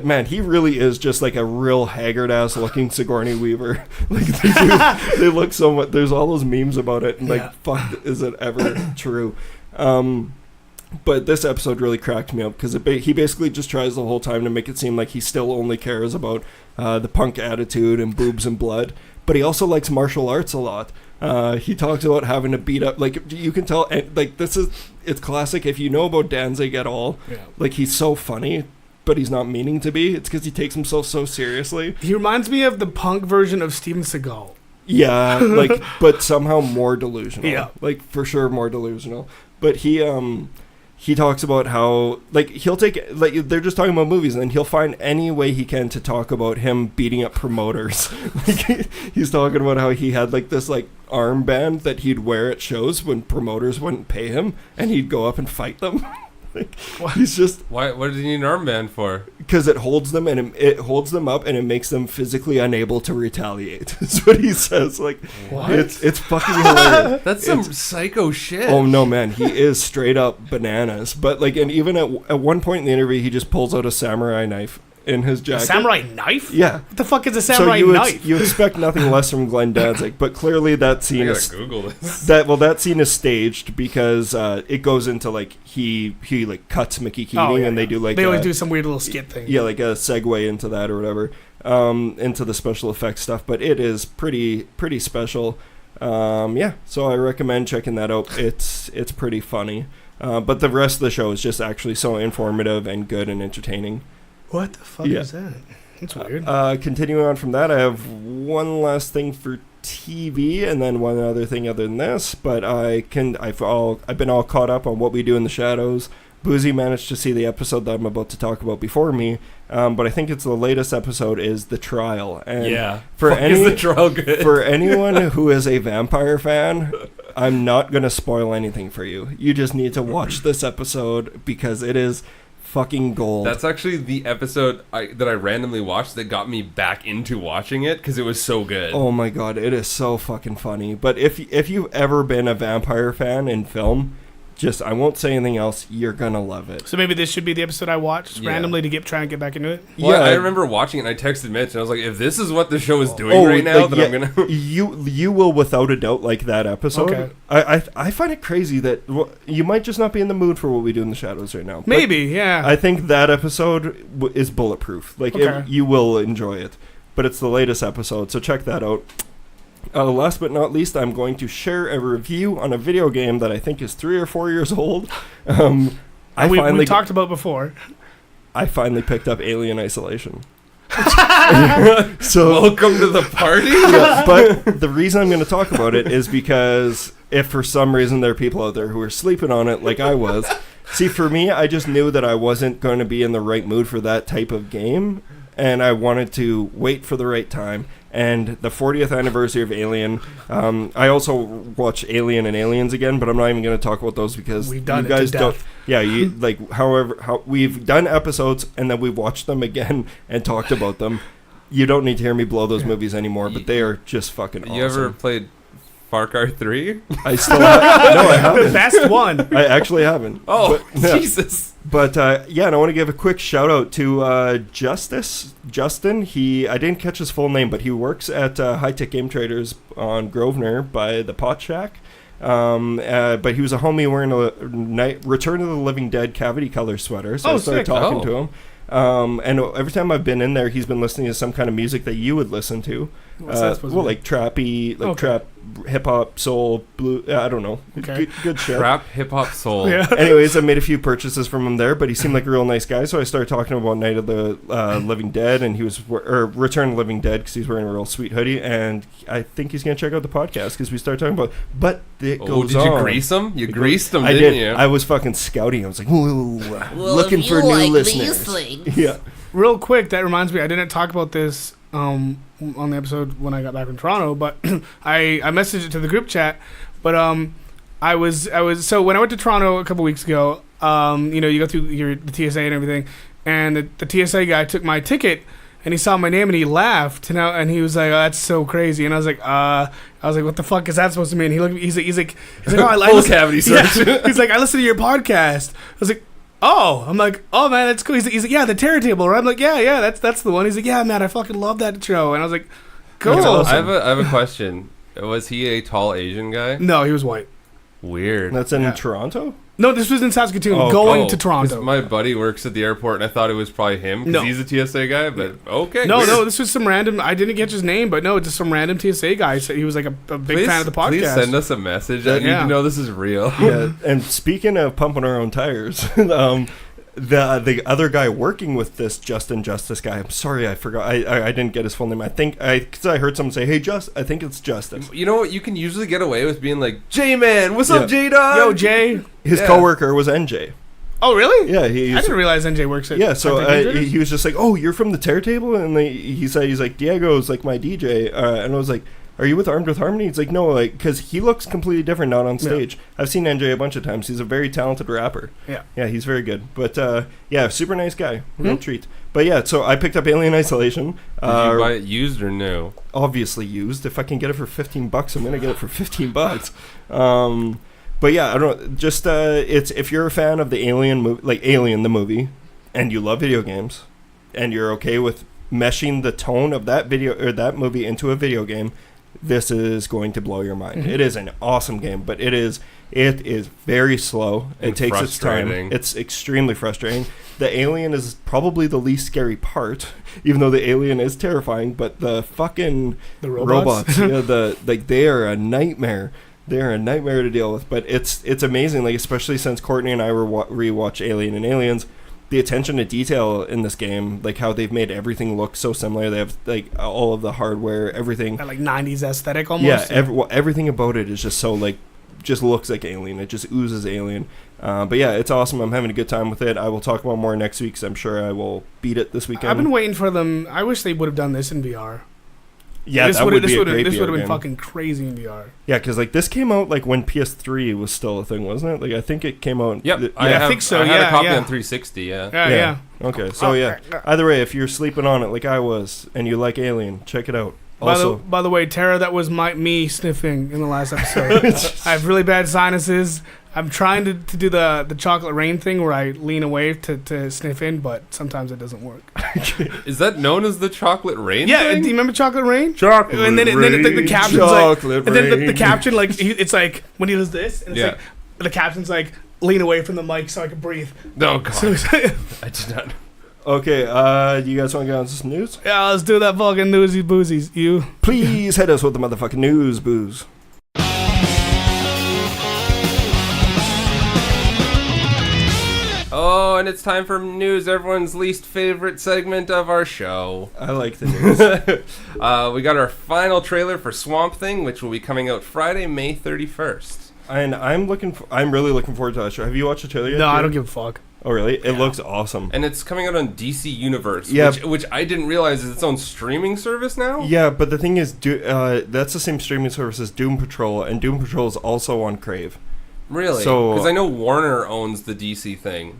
Speaker 1: man, he really is just like a real haggard-ass looking Sigourney Weaver. Like they look so much. There's all those memes about it, and fuck, is it ever true? But this episode really cracked me up because he basically just tries the whole time to make it seem like he still only cares about the punk attitude and boobs and blood. But he also likes martial arts a lot. He talks about having to beat up, like, you can tell, like, it's classic. If you know about Danzig at all, like, he's so funny, but he's not meaning to be. It's because he takes himself so seriously.
Speaker 2: He reminds me of the punk version of Steven Seagal.
Speaker 1: Yeah, like, but somehow more delusional.
Speaker 2: Yeah.
Speaker 1: Like, for sure more delusional. But he talks about how, like, he'll take, like, they're just talking about movies, and then he'll find any way he can to talk about him beating up promoters. Like, he's talking about how he had, like, this, like, armband that he'd wear at shows when promoters wouldn't pay him, and he'd go up and fight them. Like, he's just...
Speaker 3: Why? What does he need an armband for?
Speaker 1: Because it holds them, and it holds them up, and it makes them physically unable to retaliate. That's what he says. Like,
Speaker 3: what?
Speaker 1: It's fucking hilarious.
Speaker 3: That's some psycho shit.
Speaker 1: Oh no, man, he is straight up bananas. But like, and even at one point in the interview, he just pulls out a samurai knife in his jacket.
Speaker 2: A samurai knife?
Speaker 1: Yeah.
Speaker 2: What the fuck is a samurai knife?
Speaker 1: You expect nothing less from Glenn Danzig, but clearly that scene is
Speaker 3: Google this.
Speaker 1: that scene is staged because it goes into like he like cuts Mickey Keating and they do like
Speaker 2: they always do some weird little skit thing.
Speaker 1: Yeah, like a segue into that or whatever, into the special effects stuff. But it is pretty special. So I recommend checking that out. It's pretty funny. But the rest of the show is just actually so informative and good and entertaining.
Speaker 2: What the fuck is that? That's weird.
Speaker 1: Continuing on from that, I have one last thing for TV and then one other thing other than this, but I've been all caught up on What We Do in the Shadows. Boozy managed to see the episode that I'm about to talk about before me, but I think it's the latest episode is The Trial. And
Speaker 3: is
Speaker 1: The
Speaker 3: Trial good?
Speaker 1: For anyone who is a vampire fan, I'm not going to spoil anything for you. You just need to watch this episode because it is fucking gold.
Speaker 3: That's actually the episode that I randomly watched that got me back into watching it because it was so good.
Speaker 1: Oh my god, it is so fucking funny. But if you've ever been a vampire fan in film, I won't say anything else. You're gonna love it.
Speaker 2: So maybe this should be the episode I watched randomly to try and get back into it.
Speaker 3: Well, I remember watching it. And I texted Mitch and I was like, "If this is what the show is doing right now, then I'm gonna."
Speaker 1: You will without a doubt like that episode. Okay. I find it crazy that you might just not be in the mood for What We Do in the Shadows right now.
Speaker 2: Maybe, yeah.
Speaker 1: I think that episode is bulletproof. Like you will enjoy it. But it's the latest episode, so check that out. Last but not least, I'm going to share a review on a video game that I think is 3 or 4 years old.
Speaker 2: We talked about before.
Speaker 1: I finally picked up Alien Isolation.
Speaker 3: So welcome to the party.
Speaker 1: But the reason I'm going to talk about it is because if for some reason there are people out there who are sleeping on it like I was, see, for me, I just knew that I wasn't going to be in the right mood for that type of game, and I wanted to wait for the right time. And the 40th anniversary of Alien. I also watch Alien and Aliens again, but I'm not even going to talk about those because
Speaker 2: we've done
Speaker 1: you guys
Speaker 2: it to death.
Speaker 1: How we've done episodes and then we've watched them again and talked about them. You don't need to hear me blow those movies anymore, but they are just fucking awesome.
Speaker 3: You ever played Far Cry 3?
Speaker 1: I still haven't. No, I haven't.
Speaker 2: The best one.
Speaker 1: I actually haven't.
Speaker 3: Oh, Jesus.
Speaker 1: But, and I want to give a quick shout out to Justin. I didn't catch his full name, but he works at High Tech Game Traders on Grosvenor by the Pot Shack. But he was a homie wearing a Return of the Living Dead cavity color sweater, so I started talking to him. And every time I've been in there, he's been listening to some kind of music that you would listen to.
Speaker 2: What's that supposed to be?
Speaker 1: Like trappy, like trap, hip hop, soul, blue. I don't know.
Speaker 2: Okay.
Speaker 1: Good shit.
Speaker 3: Trap, hip hop, soul.
Speaker 2: Yeah.
Speaker 1: Anyways, I made a few purchases from him there, but he seemed like a real nice guy. So I started talking about Night of the Living Dead, and he was or Return of the Living Dead because he's wearing a real sweet hoodie, and I think he's gonna check out the podcast because we started talking about. But it goes
Speaker 3: did
Speaker 1: on.
Speaker 3: you grease him? You greased him,
Speaker 1: I
Speaker 3: didn't
Speaker 1: did.
Speaker 3: you?
Speaker 1: I was fucking scouting. I was like, ooh, looking for new listeners. Yeah.
Speaker 2: Real quick, that reminds me, I didn't talk about this on the episode when I got back from Toronto, but I messaged it to the group chat. But I was so when I went to Toronto a couple weeks ago, you go through the TSA and everything, and the TSA guy took my ticket. And he saw my name and he laughed, and he was like, "Oh, that's so crazy." And I was like, "What the fuck is that supposed to mean?" He looked, he's like, "Oh, I
Speaker 3: full cavity search."
Speaker 2: Yeah. He's like, "I listened to your podcast." I was like, "Oh," I'm like, "Oh man, that's cool." He's like, "Yeah, the Terror Table, right?" I'm like, "Yeah, that's the one." He's like, "Yeah, man, I fucking love that show." And I was like, "Cool."
Speaker 1: That's awesome.
Speaker 3: I have a question. Was he a tall Asian guy?
Speaker 2: No, he was white.
Speaker 3: Weird.
Speaker 1: That's in Toronto?
Speaker 2: No, this was in Saskatoon, going to
Speaker 3: 'cause
Speaker 2: Toronto.
Speaker 3: my buddy works at the airport, and I thought it was probably him because he's a TSA guy. But okay.
Speaker 2: No,
Speaker 3: weird.
Speaker 2: this was some random. I didn't catch his name, but no, just some random TSA guy. So he was like a big fan of the podcast.
Speaker 3: Please send us a message. I need to know this is real.
Speaker 1: Yeah. And speaking of pumping our own tires, the other guy working with this Justin Justice guy, I'm sorry, I forgot. I didn't get his full name. I think because I heard someone say, "Hey, I think it's Justice."
Speaker 3: You know what? You can usually get away with being like, "J-Man, what's up, J-Dog?"
Speaker 2: Yo, Jay.
Speaker 1: His coworker was NJ.
Speaker 2: Oh, really?
Speaker 1: Yeah,
Speaker 2: I didn't realize NJ works at.
Speaker 1: Yeah, so he was just like, "Oh, you're from the Terror Table," and he said he's like, "Diego's like my DJ," and I was like, "Are you with Armed with Harmony?" He's like, "No," like because he looks completely different not on stage. Yeah. I've seen NJ a bunch of times. He's a very talented rapper. Yeah, he's very good. But yeah, super nice guy, real treat. But yeah, so I picked up Alien Isolation.
Speaker 3: Did you buy it used or new?
Speaker 1: Obviously used. If I can get it for $15, I'm gonna get it for $15. But yeah, I don't just it's if you're a fan of the Alien movie, like Alien the movie, and you love video games, and you're okay with meshing the tone of that video or that movie into a video game, this is going to blow your mind. It is an awesome game, but it is very slow. It takes its time. It's extremely frustrating. The alien is probably the least scary part, even though the alien is terrifying. But the fucking robots they are a nightmare. They're a nightmare to deal with. But it's amazing, like especially since Courtney and I were rewatch Alien and Aliens. The attention to detail in this game, like how they've made everything look so similar. They have like all of the hardware, everything.
Speaker 2: That like 90s aesthetic almost.
Speaker 1: Yeah, everything about it is just so like, just looks like Alien. It just oozes Alien. But yeah, it's awesome. I'm having a good time with it. I will talk about more next week, because I'm sure I will beat it this weekend.
Speaker 2: I've been waiting for them. I wish they would have done this in VR.
Speaker 1: Yeah,
Speaker 2: this
Speaker 1: would be a great
Speaker 2: This would have
Speaker 1: VR
Speaker 2: been
Speaker 1: game.
Speaker 2: fucking crazy in VR.
Speaker 1: Yeah, because like this came out like when PS3 was still a thing, wasn't it? Like I think it came out.
Speaker 3: Yep,
Speaker 2: I think so.
Speaker 3: I had a copy
Speaker 2: yeah.
Speaker 3: on 360.
Speaker 2: Yeah.
Speaker 1: Okay, so yeah. Either way, if you're sleeping on it like I was, and you like Alien, check it out. Also,
Speaker 2: by the way, Tara, that was me sniffing in the last episode. I have really bad sinuses. I'm trying to do the chocolate rain thing where I lean away to sniff in, but sometimes it doesn't work.
Speaker 3: Is that known as the chocolate rain?
Speaker 2: Yeah,
Speaker 3: thing?
Speaker 2: do you remember chocolate rain?
Speaker 1: Chocolate
Speaker 2: and then
Speaker 1: rain.
Speaker 2: The caption's
Speaker 1: chocolate
Speaker 2: like,
Speaker 1: rain.
Speaker 2: and then the caption like it's like when he does this, and it's like the caption's like lean away from the mic so I can breathe.
Speaker 3: No, God.
Speaker 2: So
Speaker 3: I did not.
Speaker 1: Okay, you guys want to get on some news?
Speaker 2: Yeah, let's do that fucking newsy boozies. You
Speaker 1: please hit us with the motherfucking news, booze.
Speaker 3: Oh, and it's time for news, everyone's least favorite segment of our show.
Speaker 1: I like the news.
Speaker 3: We got our final trailer for Swamp Thing, which will be coming out Friday, May 31st.
Speaker 1: And I'm really looking forward to that show. Have you watched the trailer yet?
Speaker 2: No, I don't give a fuck.
Speaker 1: Oh, really? It looks awesome.
Speaker 3: And it's coming out on DC Universe,
Speaker 1: yeah.
Speaker 3: which I didn't realize is its own streaming service now.
Speaker 1: Yeah, but the thing is, that's the same streaming service as Doom Patrol, and Doom Patrol is also on Crave.
Speaker 3: Really?
Speaker 1: So,
Speaker 3: because I know Warner owns the DC thing.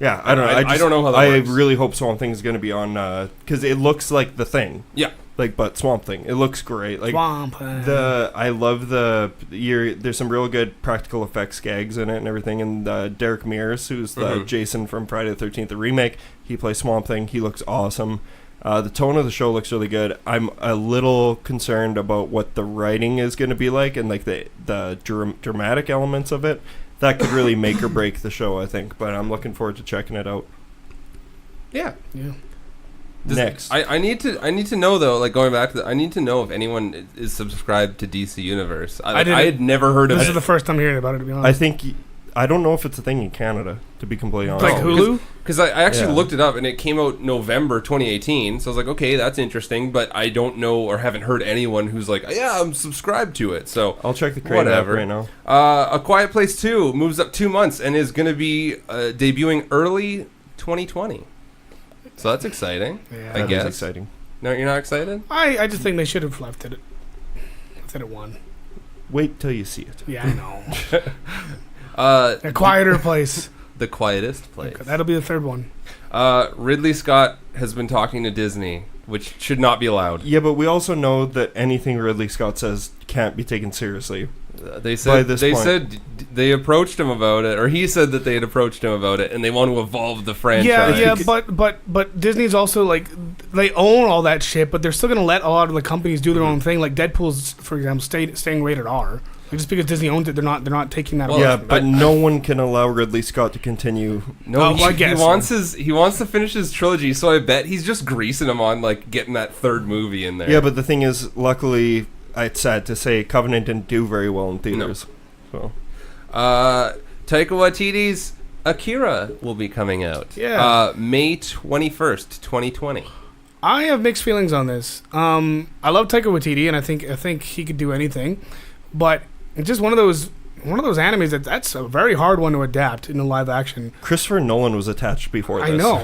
Speaker 1: Yeah, I don't know.
Speaker 3: I don't know how that works.
Speaker 1: I really hope Swamp Thing is going to be on, because it looks like the thing.
Speaker 3: Yeah.
Speaker 1: Like, but Swamp Thing. It looks great. Like
Speaker 2: Swamp Thing.
Speaker 1: I love there's some real good practical effects gags in it and everything. And Derek Mears, who's the Jason from Friday the 13th, the remake, he plays Swamp Thing. He looks awesome. The tone of the show looks really good. I'm a little concerned about what the writing is going to be like and like the dramatic elements of it. That could really make or break the show, I think. But I'm looking forward to checking it out.
Speaker 3: Yeah.
Speaker 1: Next.
Speaker 3: I need to know though. Like going back to I need to know if anyone is subscribed to DC Universe. I had never heard of it.
Speaker 2: This is the first time hearing about it. To be honest,
Speaker 1: I don't know if it's a thing in Canada. To be completely honest,
Speaker 2: like Hulu.
Speaker 3: Because I actually looked it up and it came out November 2018. So I was like, okay, that's interesting. But I don't know or haven't heard anyone who's like, yeah, I'm subscribed to it. So
Speaker 1: I'll check the crate app right now.
Speaker 3: A Quiet Place 2 moves up 2 months and is going to be debuting early 2020. So that's exciting. Yeah, I guess.
Speaker 1: That's exciting.
Speaker 3: No, you're not excited?
Speaker 2: I just think they should have left it at 1.
Speaker 1: Wait till you see it.
Speaker 2: Yeah, I know. A quieter place.
Speaker 3: The quietest place.
Speaker 2: Okay, that'll be the third one.
Speaker 3: Ridley Scott has been talking to Disney, which should not be allowed.
Speaker 1: Yeah, but we also know that anything Ridley Scott says can't be taken seriously.
Speaker 3: They said they approached him about it, or he said that they had approached him about it, and they want to evolve the franchise.
Speaker 2: Yeah, but Disney's also like they own all that shit, but they're still gonna let a lot of the companies do their own thing. Like Deadpool's, for example, staying rated R. Just because Disney owns it, they're not taking that.
Speaker 1: Well, yeah, but no one can allow Ridley Scott to continue.
Speaker 3: No, he wants to finish his trilogy, so I bet he's just greasing him on like getting that third movie in there.
Speaker 1: Yeah, but the thing is, luckily, it's sad to say, Covenant didn't do very well in theaters. No.
Speaker 3: So, Taika Waititi's Akira will be coming out.
Speaker 2: Yeah,
Speaker 3: May 21st, 2020.
Speaker 2: I have mixed feelings on this. I love Taika Waititi, and I think he could do anything, but it's just one of those animes that's a very hard one to adapt into live action.
Speaker 1: Christopher Nolan was attached before this.
Speaker 2: I know,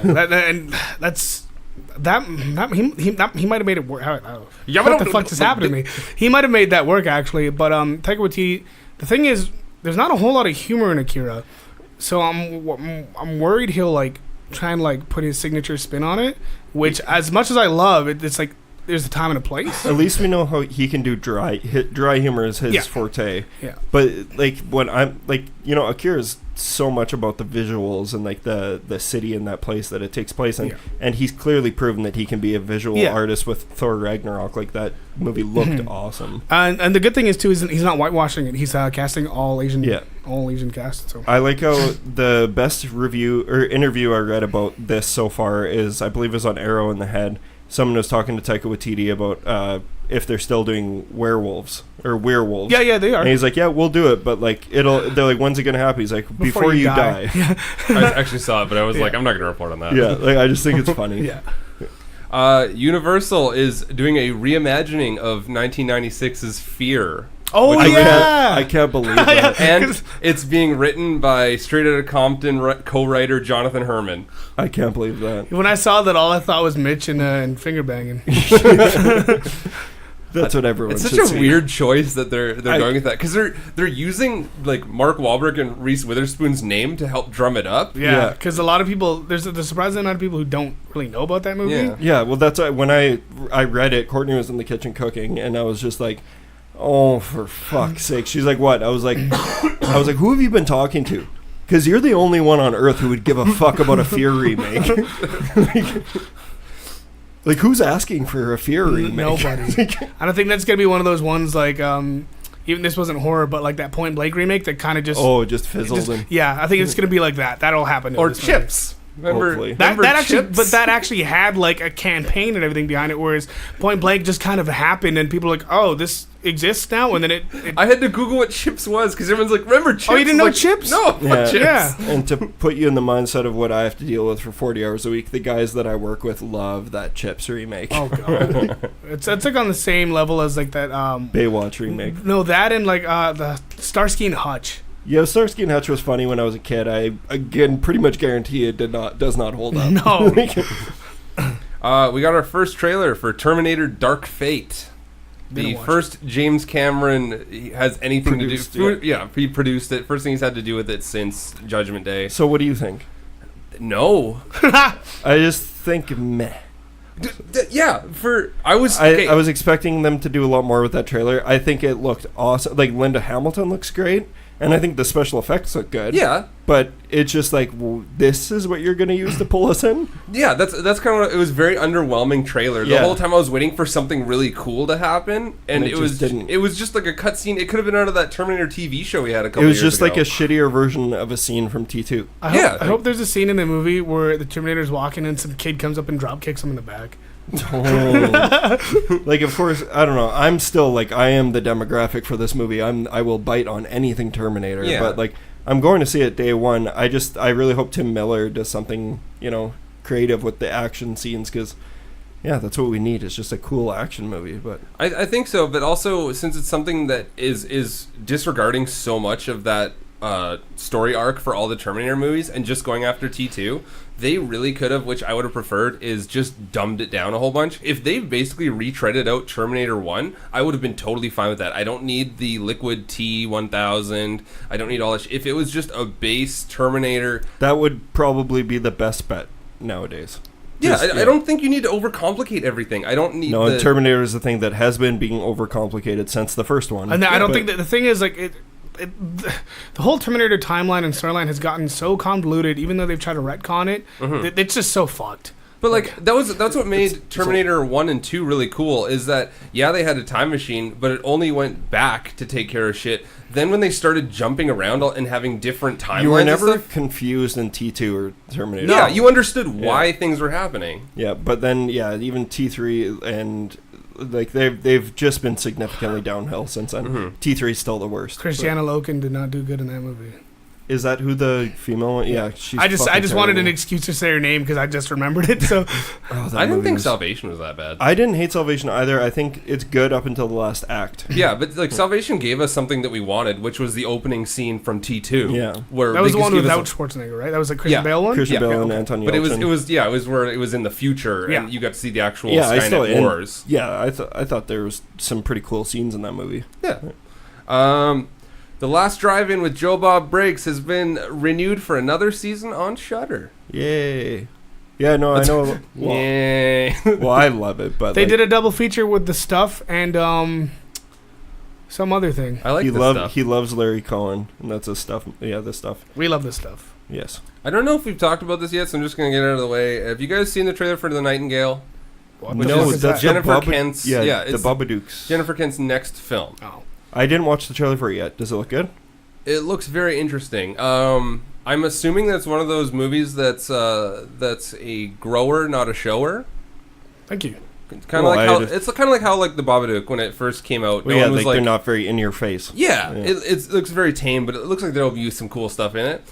Speaker 2: he might have made it work. What the fuck just happened to me? He might have made that work actually, but Taika Waititi. The thing is, there's not a whole lot of humor in Akira, so I'm worried he'll like try and like put his signature spin on it. Which, as much as I love it, it's like. There's a time and a place.
Speaker 1: At least we know how he can do dry humor is his forte.
Speaker 2: Yeah.
Speaker 1: But like when I'm like, Akira is so much about the visuals and like the city and that place that it takes place in, and he's clearly proven that he can be a visual artist with Thor Ragnarok. Like that movie looked awesome.
Speaker 2: And the good thing is too is he's not whitewashing it. He's casting all Asian cast. So
Speaker 1: I like how the best review or interview I read about this so far is I believe it was on Arrow in the Head. Someone was talking to Taika Waititi about if they're still doing werewolves.
Speaker 2: Yeah, they are.
Speaker 1: And he's like, yeah, we'll do it, but like they're like, when's it gonna happen? He's like, before you die.
Speaker 3: I actually saw it, but I was like, I'm not gonna report on that.
Speaker 1: Yeah, like I just think it's funny.
Speaker 2: Yeah.
Speaker 3: Universal is doing a reimagining of 1996's Fear.
Speaker 2: Oh yeah!
Speaker 1: I can't believe that.
Speaker 3: And it's being written by Straight Outta Compton co-writer Jonathan Herman.
Speaker 1: I can't believe that.
Speaker 2: When I saw that, all I thought was Mitch and finger banging.
Speaker 1: That's what everyone.
Speaker 3: It's such a weird choice that they're going with that because they're using like Mark Wahlberg and Reese Witherspoon's name to help drum it up.
Speaker 2: Yeah, because a lot of people there's a surprising amount of people who don't really know about that movie.
Speaker 1: Yeah. Well, that's why when I read it, Courtney was in the kitchen cooking, and I was just like. Oh, for fuck's sake. She's like, what? I was like, who have you been talking to? Because you're the only one on Earth who would give a fuck about a Fear remake. like, who's asking for a Fear remake?
Speaker 2: Nobody. I don't think that's going to be one of those ones like, even this wasn't horror, but like that Point Blank remake that kind of just...
Speaker 1: Oh, it just fizzled.
Speaker 2: Yeah, I think it's going to be like that. That'll happen.
Speaker 3: Or Chips.
Speaker 2: Remember that actually had like a campaign and everything behind it, whereas Point Blank just kind of happened and people were like, oh, this exists now, and then it
Speaker 3: I had to Google what Chips was because everyone's like, remember Chips?
Speaker 2: Oh, you didn't know
Speaker 3: like,
Speaker 2: Chips?
Speaker 3: No, Chips.
Speaker 2: Yeah.
Speaker 1: And to put you in the mindset of what I have to deal with for 40 hours a week, the guys that I work with love that Chips remake.
Speaker 2: Oh god, it's like on the same level as like that
Speaker 1: Baywatch remake.
Speaker 2: No, that and like the Starsky and Hutch.
Speaker 1: Yeah, Starsky and Hutch was funny when I was a kid. I again pretty much guarantee it does not hold up.
Speaker 2: No.
Speaker 3: We got our first trailer for Terminator Dark Fate. The first James Cameron has anything
Speaker 1: produced,
Speaker 3: to do. Yeah, he produced it. First thing he's had to do with it since Judgment Day.
Speaker 1: So what do you think?
Speaker 3: No.
Speaker 1: I just think meh.
Speaker 3: I
Speaker 1: was expecting them to do a lot more with that trailer. I think it looked awesome. Like Linda Hamilton looks great. And I think the special effects look good.
Speaker 3: Yeah.
Speaker 1: But it's just like, well, this is what you're going to use to pull us in?
Speaker 3: Yeah, that's kind of what, it was a very underwhelming trailer. The whole time I was waiting for something really cool to happen, and it was just like a cutscene. It could have been out of that Terminator TV show we had a couple years ago.
Speaker 1: It was just like a shittier version of a scene from T2.
Speaker 2: I hope there's a scene in the movie where the Terminator's walking and some kid comes up and drop kicks him in the back.
Speaker 1: Oh. Like, of course, I don't know. I'm still like, I am the demographic for this movie. I will bite on anything Terminator.
Speaker 3: Yeah.
Speaker 1: But like, I'm going to see it day one. I really hope Tim Miller does something, creative with the action scenes, because that's what we need. It's just a cool action movie. But
Speaker 3: I think so. But also, since it's something that is disregarding so much of that story arc for all the Terminator movies and just going after T2, they really could have, which I would have preferred, is just dumbed it down a whole bunch. If they basically retreaded out Terminator 1, I would have been totally fine with that. I don't need the liquid T-1000. I don't need all that. If it was just a base Terminator...
Speaker 1: That would probably be the best bet nowadays.
Speaker 3: Yeah, I don't think you need to overcomplicate everything. I don't need...
Speaker 1: No, Terminator is the thing that has been being overcomplicated since the first one.
Speaker 2: And I don't think that the thing is, like... the whole Terminator timeline and storyline has gotten so convoluted, even though they've tried to retcon it. Mm-hmm. It's just so fucked.
Speaker 3: But like that's what made Terminator 1 and 2 really cool, is that they had a time machine, but it only went back to take care of shit. Then when they started jumping around and having different timelines,
Speaker 1: you were never confused in T2 or Terminator.
Speaker 3: Yeah, you understood why things were happening.
Speaker 1: Yeah, but then even T3 and like they've just been significantly downhill since then. Mm-hmm. T3 is still the worst.
Speaker 2: Christiana Loken did not do good in that movie.
Speaker 1: Is that who the female one? Yeah, she's
Speaker 2: I just wanted an excuse to say her name because I just remembered it. So
Speaker 3: I didn't think Salvation was that bad.
Speaker 1: I didn't hate Salvation either. I think it's good up until the last act.
Speaker 3: Yeah, but like Salvation gave us something that we wanted, which was the opening scene from T2.
Speaker 1: Yeah,
Speaker 3: where
Speaker 2: that was the one without Schwarzenegger, right? That was the Christian Bale one.
Speaker 1: Christian Bale and Anton Yelchin.
Speaker 3: But it was where it was in the future, and you got to see the actual Skynet wars.
Speaker 1: I thought there was some pretty cool scenes in that movie.
Speaker 3: Yeah. The Last Drive-In with Joe Bob Briggs has been renewed for another season on Shudder.
Speaker 1: Yay. Yeah, no, I know. Well,
Speaker 3: yay.
Speaker 1: Well, I love it, but
Speaker 2: they did a double feature with The Stuff and some other thing.
Speaker 3: I like The Stuff.
Speaker 1: He loves Larry Cohen, and that's The Stuff. Yeah, The Stuff.
Speaker 2: We love The Stuff.
Speaker 1: Yes.
Speaker 3: I don't know if we've talked about this yet, so I'm just going to get it out of the way. Have you guys seen the trailer for The Nightingale?
Speaker 1: No, that's
Speaker 3: Jennifer Kent's...
Speaker 1: Yeah, the Babadooks.
Speaker 3: Jennifer Kent's next film.
Speaker 2: Oh.
Speaker 1: I didn't watch the trailer for it yet. Does it look good?
Speaker 3: It looks very interesting. I'm assuming that's one of those movies that's a grower, not a shower.
Speaker 2: Thank you.
Speaker 3: Kind of it's kind of like how like the Babadook when it first came out.
Speaker 1: Well, no one was they're not very in your face.
Speaker 3: Yeah. It looks very tame, but it looks like there'll be some cool stuff in it.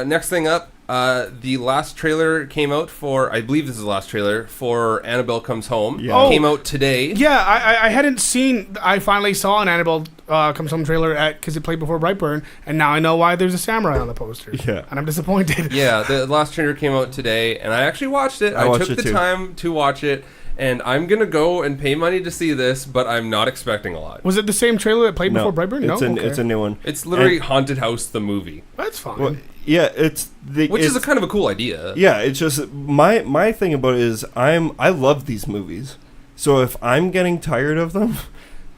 Speaker 3: Next thing up, the last trailer came out for, I believe this is the last trailer, for Annabelle Comes Home.
Speaker 1: Yeah.
Speaker 3: Came out today.
Speaker 2: Yeah, I hadn't seen, I finally saw an Annabelle Comes Home trailer because it played before Brightburn, and now I know why there's a samurai on the poster.
Speaker 1: Yeah.
Speaker 2: And I'm disappointed.
Speaker 3: Yeah, the last trailer came out today, and I actually watched it. I took the time to watch it. And I'm going to go and pay money to see this, but I'm not expecting a lot.
Speaker 2: Was it the same trailer that played before Brightburn? No,
Speaker 1: it's a new one.
Speaker 3: It's literally Haunted House, the movie.
Speaker 2: That's fine.
Speaker 1: Well, yeah, which
Speaker 3: is a kind of a cool idea.
Speaker 1: Yeah, it's just, my thing about it is, I love these movies. So if I'm getting tired of them,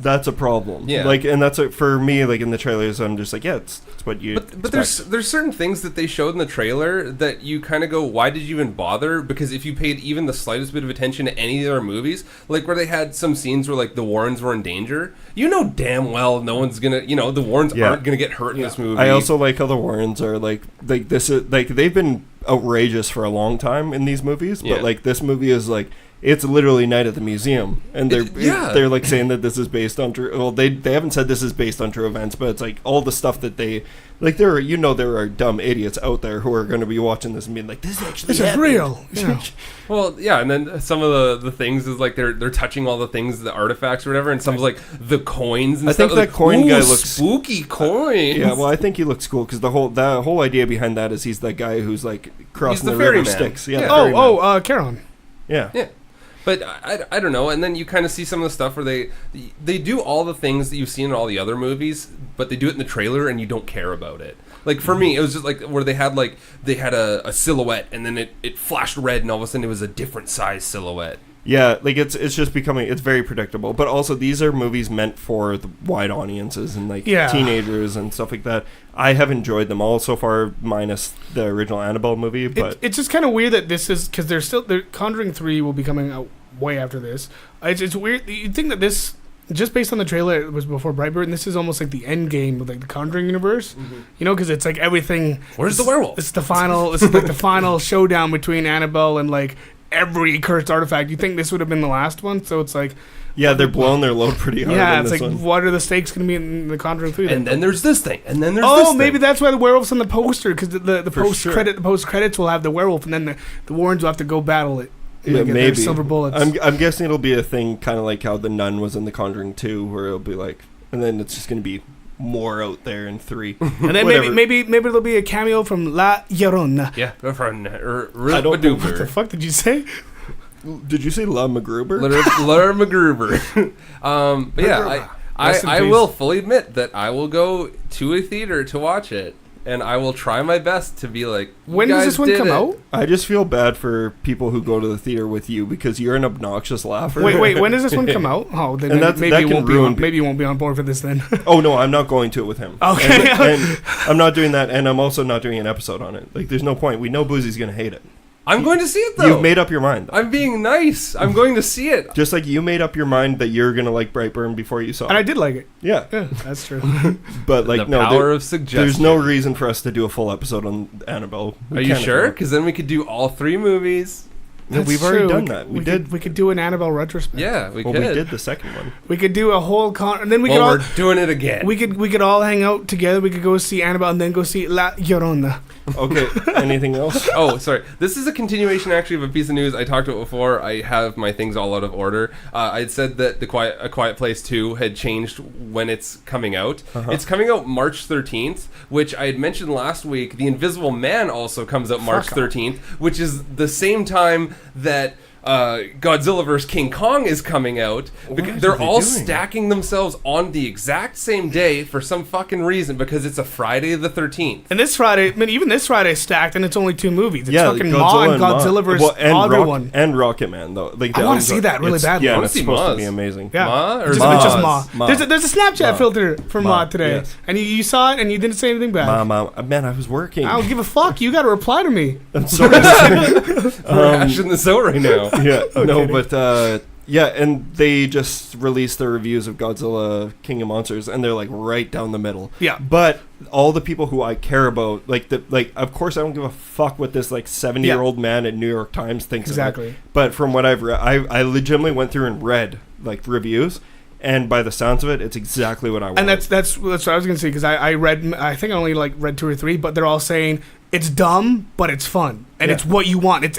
Speaker 1: that's a problem.
Speaker 3: Yeah.
Speaker 1: Like, and that's for me, like in the trailers, I'm just like, yeah, it's what you
Speaker 3: But there's certain things that they showed in the trailer that you kind of go, why did you even bother? Because if you paid even the slightest bit of attention to any of their movies, like where they had some scenes where like the Warrens were in danger, you know damn well no one's gonna, the Warrens aren't gonna get hurt in this movie.
Speaker 1: I also like how the Warrens are like this is like they've been outrageous for a long time in these movies, but like this movie is like, it's literally Night at the Museum, and they're like saying that this is based on true. Well, they haven't said this is based on true events, but it's like all the stuff that they like. There are dumb idiots out there who are going to be watching this and being like, this is
Speaker 2: real. Yeah.
Speaker 3: Well, yeah, and then some of the things is like they're touching all the things, the artifacts or whatever, and some's like the coins. And
Speaker 1: I think that coin guy looks
Speaker 3: spooky. Coins.
Speaker 1: Yeah, well, I think he looks cool because the whole idea behind that is he's that guy who's like crossing the river Styx. Yeah.
Speaker 2: Charon.
Speaker 1: Yeah.
Speaker 3: Yeah. But I don't know, and then you kind of see some of the stuff where they do all the things that you've seen in all the other movies, but they do it in the trailer and you don't care about it. Like for me, it was just like where they had a silhouette and then it flashed red and all of a sudden it was a different size silhouette.
Speaker 1: Yeah, like it's just becoming, it's very predictable. But also, these are movies meant for the wide audiences and like teenagers and stuff like that. I have enjoyed them all so far, minus the original Annabelle movie. But
Speaker 2: it's just kind of weird that this is, because they're Conjuring 3 will be coming out way after this. It's weird. You'd think that this, just based on the trailer, it was before Brightburn, and this is almost like the end game of like the Conjuring universe. You know, because it's like everything.
Speaker 3: Where's the werewolf?
Speaker 2: This is the final. This is like the final showdown between Annabelle and like every cursed artifact. You think this would have been the last one? So it's like,
Speaker 1: yeah, they're blowing their load pretty hard.
Speaker 2: yeah,
Speaker 1: in
Speaker 2: it's
Speaker 1: this
Speaker 2: like,
Speaker 1: one.
Speaker 2: what are the stakes going to be in the Conjuring 3?
Speaker 3: And then there's this thing, and then there's this thing.
Speaker 2: Maybe that's why the werewolf's on the poster, because the post credits will have the werewolf, and then the Warrens will have to go battle it.
Speaker 1: Yeah, maybe
Speaker 2: silver bullets.
Speaker 1: I'm guessing it'll be a thing, kind of like how the Nun was in the Conjuring 2, where it'll be like, and then it's just going to be more out there in 3.
Speaker 2: And then maybe there'll be a cameo from La Llorona.
Speaker 3: Yeah,
Speaker 1: I don't know
Speaker 2: What the fuck did you say?
Speaker 1: Did you say La MacGruber?
Speaker 3: Laura MacGruber. But yeah, I will fully admit that I will go to a theater to watch it, and I will try my best to be like,
Speaker 2: when does this one come out?
Speaker 1: I just feel bad for people who go to the theater with you because you're an obnoxious laugher.
Speaker 2: Wait, when does this one come out? Oh, then maybe you won't be on board for this then.
Speaker 1: Oh no, I'm not going to it with him.
Speaker 2: Okay.
Speaker 1: And I'm not doing that, and I'm also not doing an episode on it. Like, there's no point. We know Boozy's gonna hate it.
Speaker 3: I'm going to see it, though.
Speaker 1: You've made up your mind.
Speaker 3: I'm being nice. I'm going to see it.
Speaker 1: Just like you made up your mind that you're going to like Brightburn before you saw it.
Speaker 2: And I did like it.
Speaker 1: Yeah.
Speaker 2: Yeah, that's true.
Speaker 1: But like,
Speaker 3: the power of suggestion.
Speaker 1: There's no reason for us to do a full episode on Annabelle.
Speaker 3: Are you sure? Because then we could do all 3 movies.
Speaker 1: No, we've already done that. We
Speaker 2: could do an Annabelle retrospect.
Speaker 3: Yeah, we could.
Speaker 1: We did the second one.
Speaker 2: We could do a whole and then
Speaker 3: we're doing it again.
Speaker 2: We could all hang out together. We could go see Annabelle and then go see La Llorona.
Speaker 1: Okay. Anything else?
Speaker 3: Oh, sorry. This is a continuation, actually, of a piece of news I talked about before. I have my things all out of order. I had said that A Quiet Place 2 had changed when it's coming out. It's coming out March 13th, which I had mentioned last week. The Invisible Man also comes out March 13th, which is the same time that Godzilla vs. King Kong is coming out. They're all stacking themselves on the exact same day for some fucking reason, because it's a Friday the 13th.
Speaker 2: And this Friday, even this Friday is stacked, and it's only 2 movies. It's fucking
Speaker 1: Godzilla
Speaker 2: and Godzilla vs. other one.
Speaker 1: And Rocket Man, though. Like,
Speaker 2: I want to see that really badly.
Speaker 1: Yeah,
Speaker 3: I want
Speaker 1: it's
Speaker 3: to see
Speaker 1: supposed
Speaker 3: Maz.
Speaker 1: to be amazing.
Speaker 2: Yeah.
Speaker 3: Ma or
Speaker 2: it's just Ma. There's a Snapchat filter for Ma today. Yes. And you saw it, and you didn't say anything bad.
Speaker 1: Man, I was working.
Speaker 2: I don't give a fuck. You got to reply to me.
Speaker 1: I'm sorry.
Speaker 3: We're hashing this out right now.
Speaker 1: Yeah, no, but yeah, and they just released their reviews of Godzilla King of Monsters, and they're like right down the middle.
Speaker 2: Yeah,
Speaker 1: but all the people who I care about, of course I don't give a fuck what this like 70-year-old man at New York Times thinks
Speaker 2: exactly.
Speaker 1: of it. But from what I've read, I legitimately went through and read like reviews. And by the sounds of it, it's exactly what I want.
Speaker 2: And that's what I was gonna say, because I think I only read 2 or 3, but they're all saying it's dumb, but it's fun, and it's what you want. I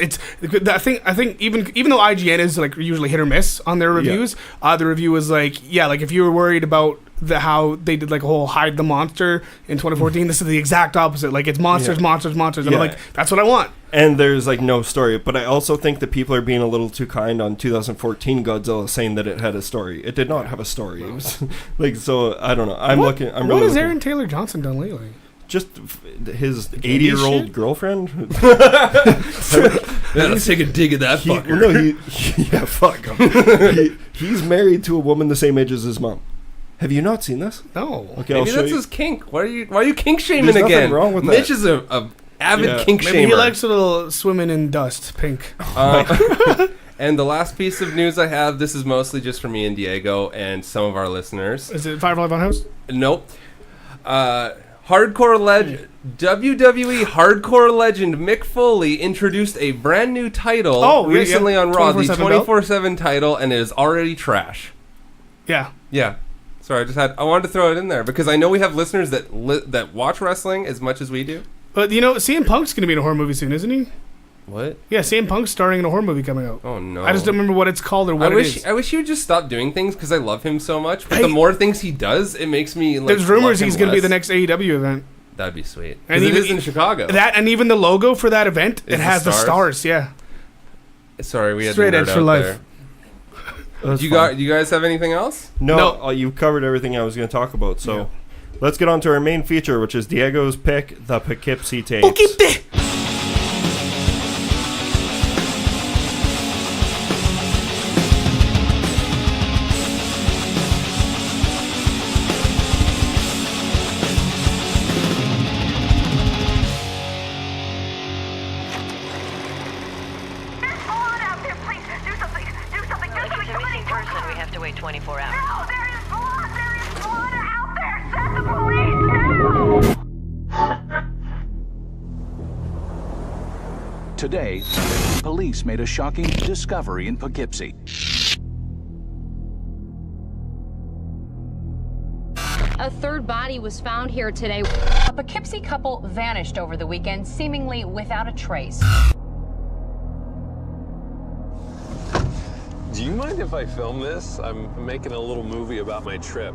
Speaker 2: think even though IGN is like usually hit or miss on their reviews, the review was like if you were worried about how they did like a whole hide the monster in 2014, this is the exact opposite. Like, it's monsters, and I'm like, that's what I want.
Speaker 1: And there's like no story, but I also think that people are being a little too kind on 2014 Godzilla, saying that it had a story. It did not have a story. It was like, so I don't know.
Speaker 2: What has Aaron Taylor Johnson done lately?
Speaker 1: Just his 80-year-old girlfriend.
Speaker 3: Let's take a dig at that fucker.
Speaker 1: Fuck him. He's married to a woman the same age as his mom. Have you not seen this?
Speaker 2: No.
Speaker 3: Okay, maybe that's his kink. Why are you kink shaming again?
Speaker 1: There's nothing wrong with
Speaker 3: Mitch
Speaker 1: that.
Speaker 3: is a avid kink shamer.
Speaker 2: Maybe he likes a little swimming in dust, pink.
Speaker 3: And the last piece of news I have, this is mostly just for me and Diego and some of our listeners.
Speaker 2: Is it Firefly Funhouse?
Speaker 3: Nope. WWE hardcore legend Mick Foley introduced a brand new title recently on Raw, the 24/7 title, and it is already trash.
Speaker 2: Yeah.
Speaker 3: Yeah. Sorry, I wanted to throw it in there because I know we have listeners that watch wrestling as much as we do.
Speaker 2: But CM Punk's going to be in a horror movie soon, isn't he?
Speaker 3: What?
Speaker 2: Yeah, CM Punk's starring in a horror movie coming out.
Speaker 3: Oh no!
Speaker 2: I just don't remember what it's called or what it is.
Speaker 3: I wish he would just stop doing things because I love him so much. But the more things he does, it makes me like.
Speaker 2: There's rumors he's going to be the next AEW event.
Speaker 3: That'd be sweet. And it is in Chicago.
Speaker 2: That and even the logo for that event, it has the stars. Yeah.
Speaker 3: Sorry, we had
Speaker 2: straight edge for life.
Speaker 3: Do you guys have anything else?
Speaker 1: No. You covered everything I was going to talk about. So let's get on to our main feature, which is Diego's pick, the Poughkeepsie Tapes.
Speaker 4: Today, police made a shocking discovery in Poughkeepsie.
Speaker 5: A third body was found here today.
Speaker 6: A Poughkeepsie couple vanished over the weekend, seemingly without a trace.
Speaker 7: Do you mind if I film this? I'm making a little movie about my trip.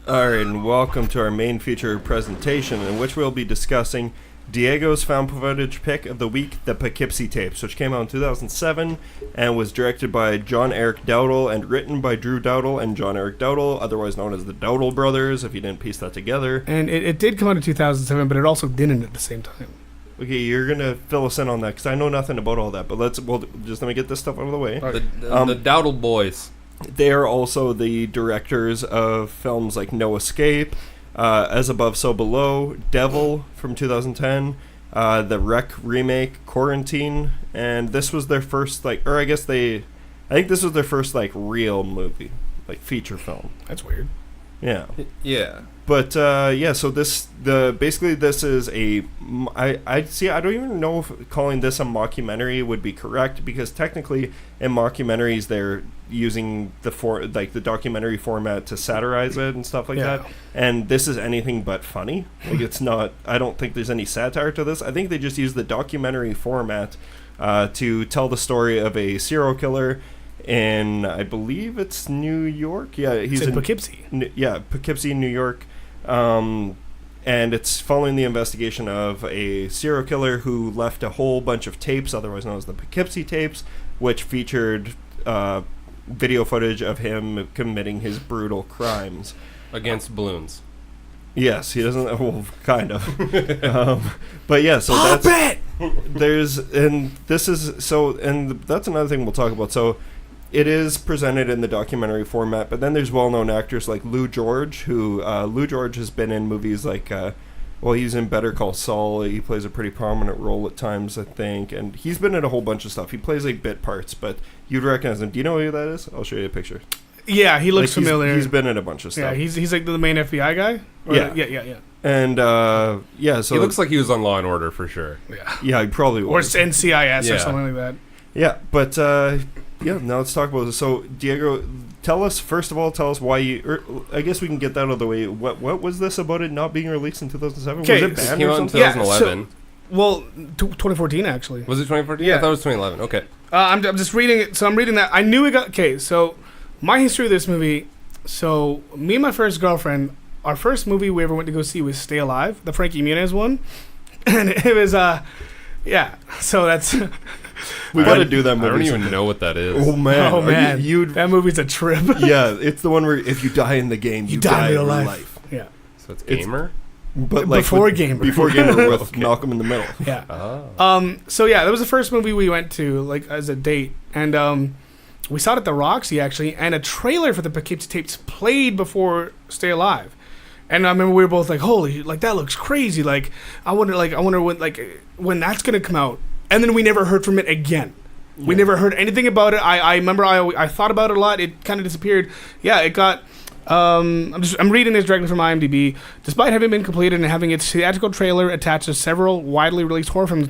Speaker 1: All right, and welcome to our main feature presentation, in which we'll be discussing Diego's found footage pick of the week, the Poughkeepsie Tapes, which came out in 2007 and was directed by John Eric Dowdle and written by Drew Dowdle and John Eric Dowdle, otherwise known as the Dowdle Brothers, if you didn't piece that together.
Speaker 2: And it did come out in 2007, but it also didn't at the same time.
Speaker 1: Okay, you're going to fill us in on that, because I know nothing about all that, but let me get this stuff out of the way.
Speaker 3: The Dowdle boys.
Speaker 1: They are also the directors of films like No Escape, As Above, So Below, Devil from 2010, the Wreck remake, Quarantine, and this was their first, I think this was their first, real movie, feature film.
Speaker 2: That's weird.
Speaker 1: Yeah.
Speaker 3: Yeah.
Speaker 1: But, so this is I don't even know if calling this a mockumentary would be correct, because technically in mockumentaries they're using the documentary format to satirize it and stuff like that. And this is anything but funny. It's not, I don't think there's any satire to this. I think they just use the documentary format to tell the story of a serial killer in, I believe it's New York. Yeah, he's in
Speaker 2: Poughkeepsie.
Speaker 1: Poughkeepsie, New York. And it's following the investigation of a serial killer who left a whole bunch of tapes, otherwise known as the Poughkeepsie Tapes, which featured video footage of him committing his brutal crimes
Speaker 3: Against balloons.
Speaker 1: Yes, he doesn't. Well, kind of. But yeah, so that's that's another thing we'll talk about. So it is presented in the documentary format, but then there's well-known actors like Lou George, who Lou George has been in movies like, he's in Better Call Saul. He plays a pretty prominent role at times, I think, and he's been in a whole bunch of stuff. He plays bit parts, but you'd recognize him. Do you know who that is? I'll show you a picture.
Speaker 2: Yeah, he looks familiar.
Speaker 1: He's been in a bunch of stuff.
Speaker 2: Yeah, he's like the main FBI guy. Yeah.
Speaker 1: And so
Speaker 3: he looks like he was on Law and Order for sure.
Speaker 1: Yeah, he probably was.
Speaker 2: Or NCIS or something like that.
Speaker 1: Yeah, but now let's talk about this. So Diego, tell us why you. I guess we can get that out of the way. What was this about it not being released in 2007? Was it banned or something?
Speaker 3: 2011.
Speaker 2: 2014 actually.
Speaker 3: Was it 2014?
Speaker 2: Yeah,
Speaker 3: I thought it was 2011. Okay.
Speaker 2: I'm just reading it. So I'm reading that. I knew it got... Okay, so my history of this movie... So me and my first girlfriend, our first movie we ever went to go see was Stay Alive, the Frankie Muniz one. And it was... So that's...
Speaker 1: We got to do that movie.
Speaker 3: I don't even know what that is.
Speaker 1: Oh, man.
Speaker 2: That movie's a trip.
Speaker 1: Yeah, it's the one where if you die in the game, you die in real life.
Speaker 2: Yeah.
Speaker 3: So it's Gamer?
Speaker 1: But
Speaker 2: before Gamer.
Speaker 1: Before Gamer with Malcolm in the Middle.
Speaker 2: Yeah. Oh. So yeah, that was the first movie we went to, as a date. And we saw it at the Roxy, actually, and a trailer for the Poughkeepsie Tapes played before Stay Alive. And I remember we were both like, holy, that looks crazy. I wonder when that's going to come out. And then we never heard from it again. Yeah. We never heard anything about it. I remember I thought about it a lot. It kind of disappeared. Yeah, it got... I'm reading this directly from IMDb. Despite having been completed and having its theatrical trailer attached to several widely released horror films in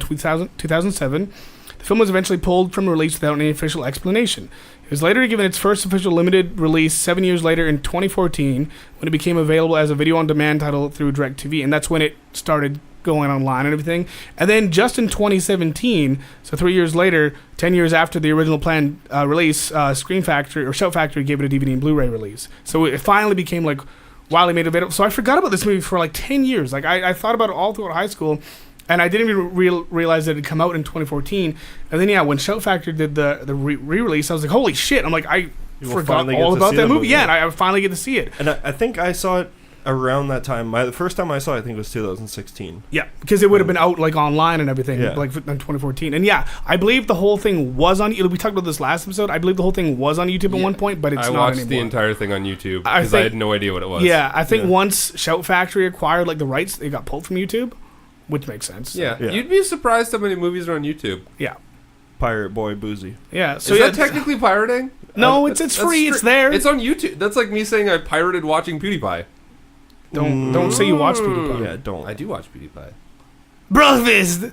Speaker 2: 2007, the film was eventually pulled from release without any official explanation. It was later given its first official limited release 7 years later in 2014, when it became available as a video-on-demand title through DirecTV, and that's when it started going online and everything. And then just in 2017, so 3 years later, 10 years after the original planned release, Screen Factory or Shout Factory gave it a DVD and Blu-ray release. So it finally became widely made available. So I forgot about this movie for 10 years. I thought about it all throughout high school, and I didn't even realize that it had come out in 2014. And then when Shout Factory did the re-release, I was like, holy shit! I'm like, I forgot all about that movie. Yeah, and I finally get to see it.
Speaker 1: And I think I saw it around that time. The first time I saw it, I think, was 2016.
Speaker 2: Yeah, because it would have been out online and everything, in 2014. And yeah, I believe the whole thing was on. We talked about this last episode. I believe the whole thing was on YouTube at one point, but it's not anymore. I watched
Speaker 3: the entire thing on YouTube because I had no idea what it was.
Speaker 2: Yeah, I think once Shout Factory acquired the rights, it got pulled from YouTube, which makes sense.
Speaker 3: Yeah, you'd be surprised how many movies are on YouTube.
Speaker 2: Yeah.
Speaker 1: Pirate Boy Boozy.
Speaker 2: Yeah,
Speaker 3: so is that technically pirating?
Speaker 2: No, it's free. It's there.
Speaker 3: It's on YouTube. That's like me saying I pirated watching PewDiePie.
Speaker 2: Don't say you watch PewDiePie.
Speaker 1: Yeah, don't.
Speaker 3: I do watch PewDiePie.
Speaker 2: Breakfast.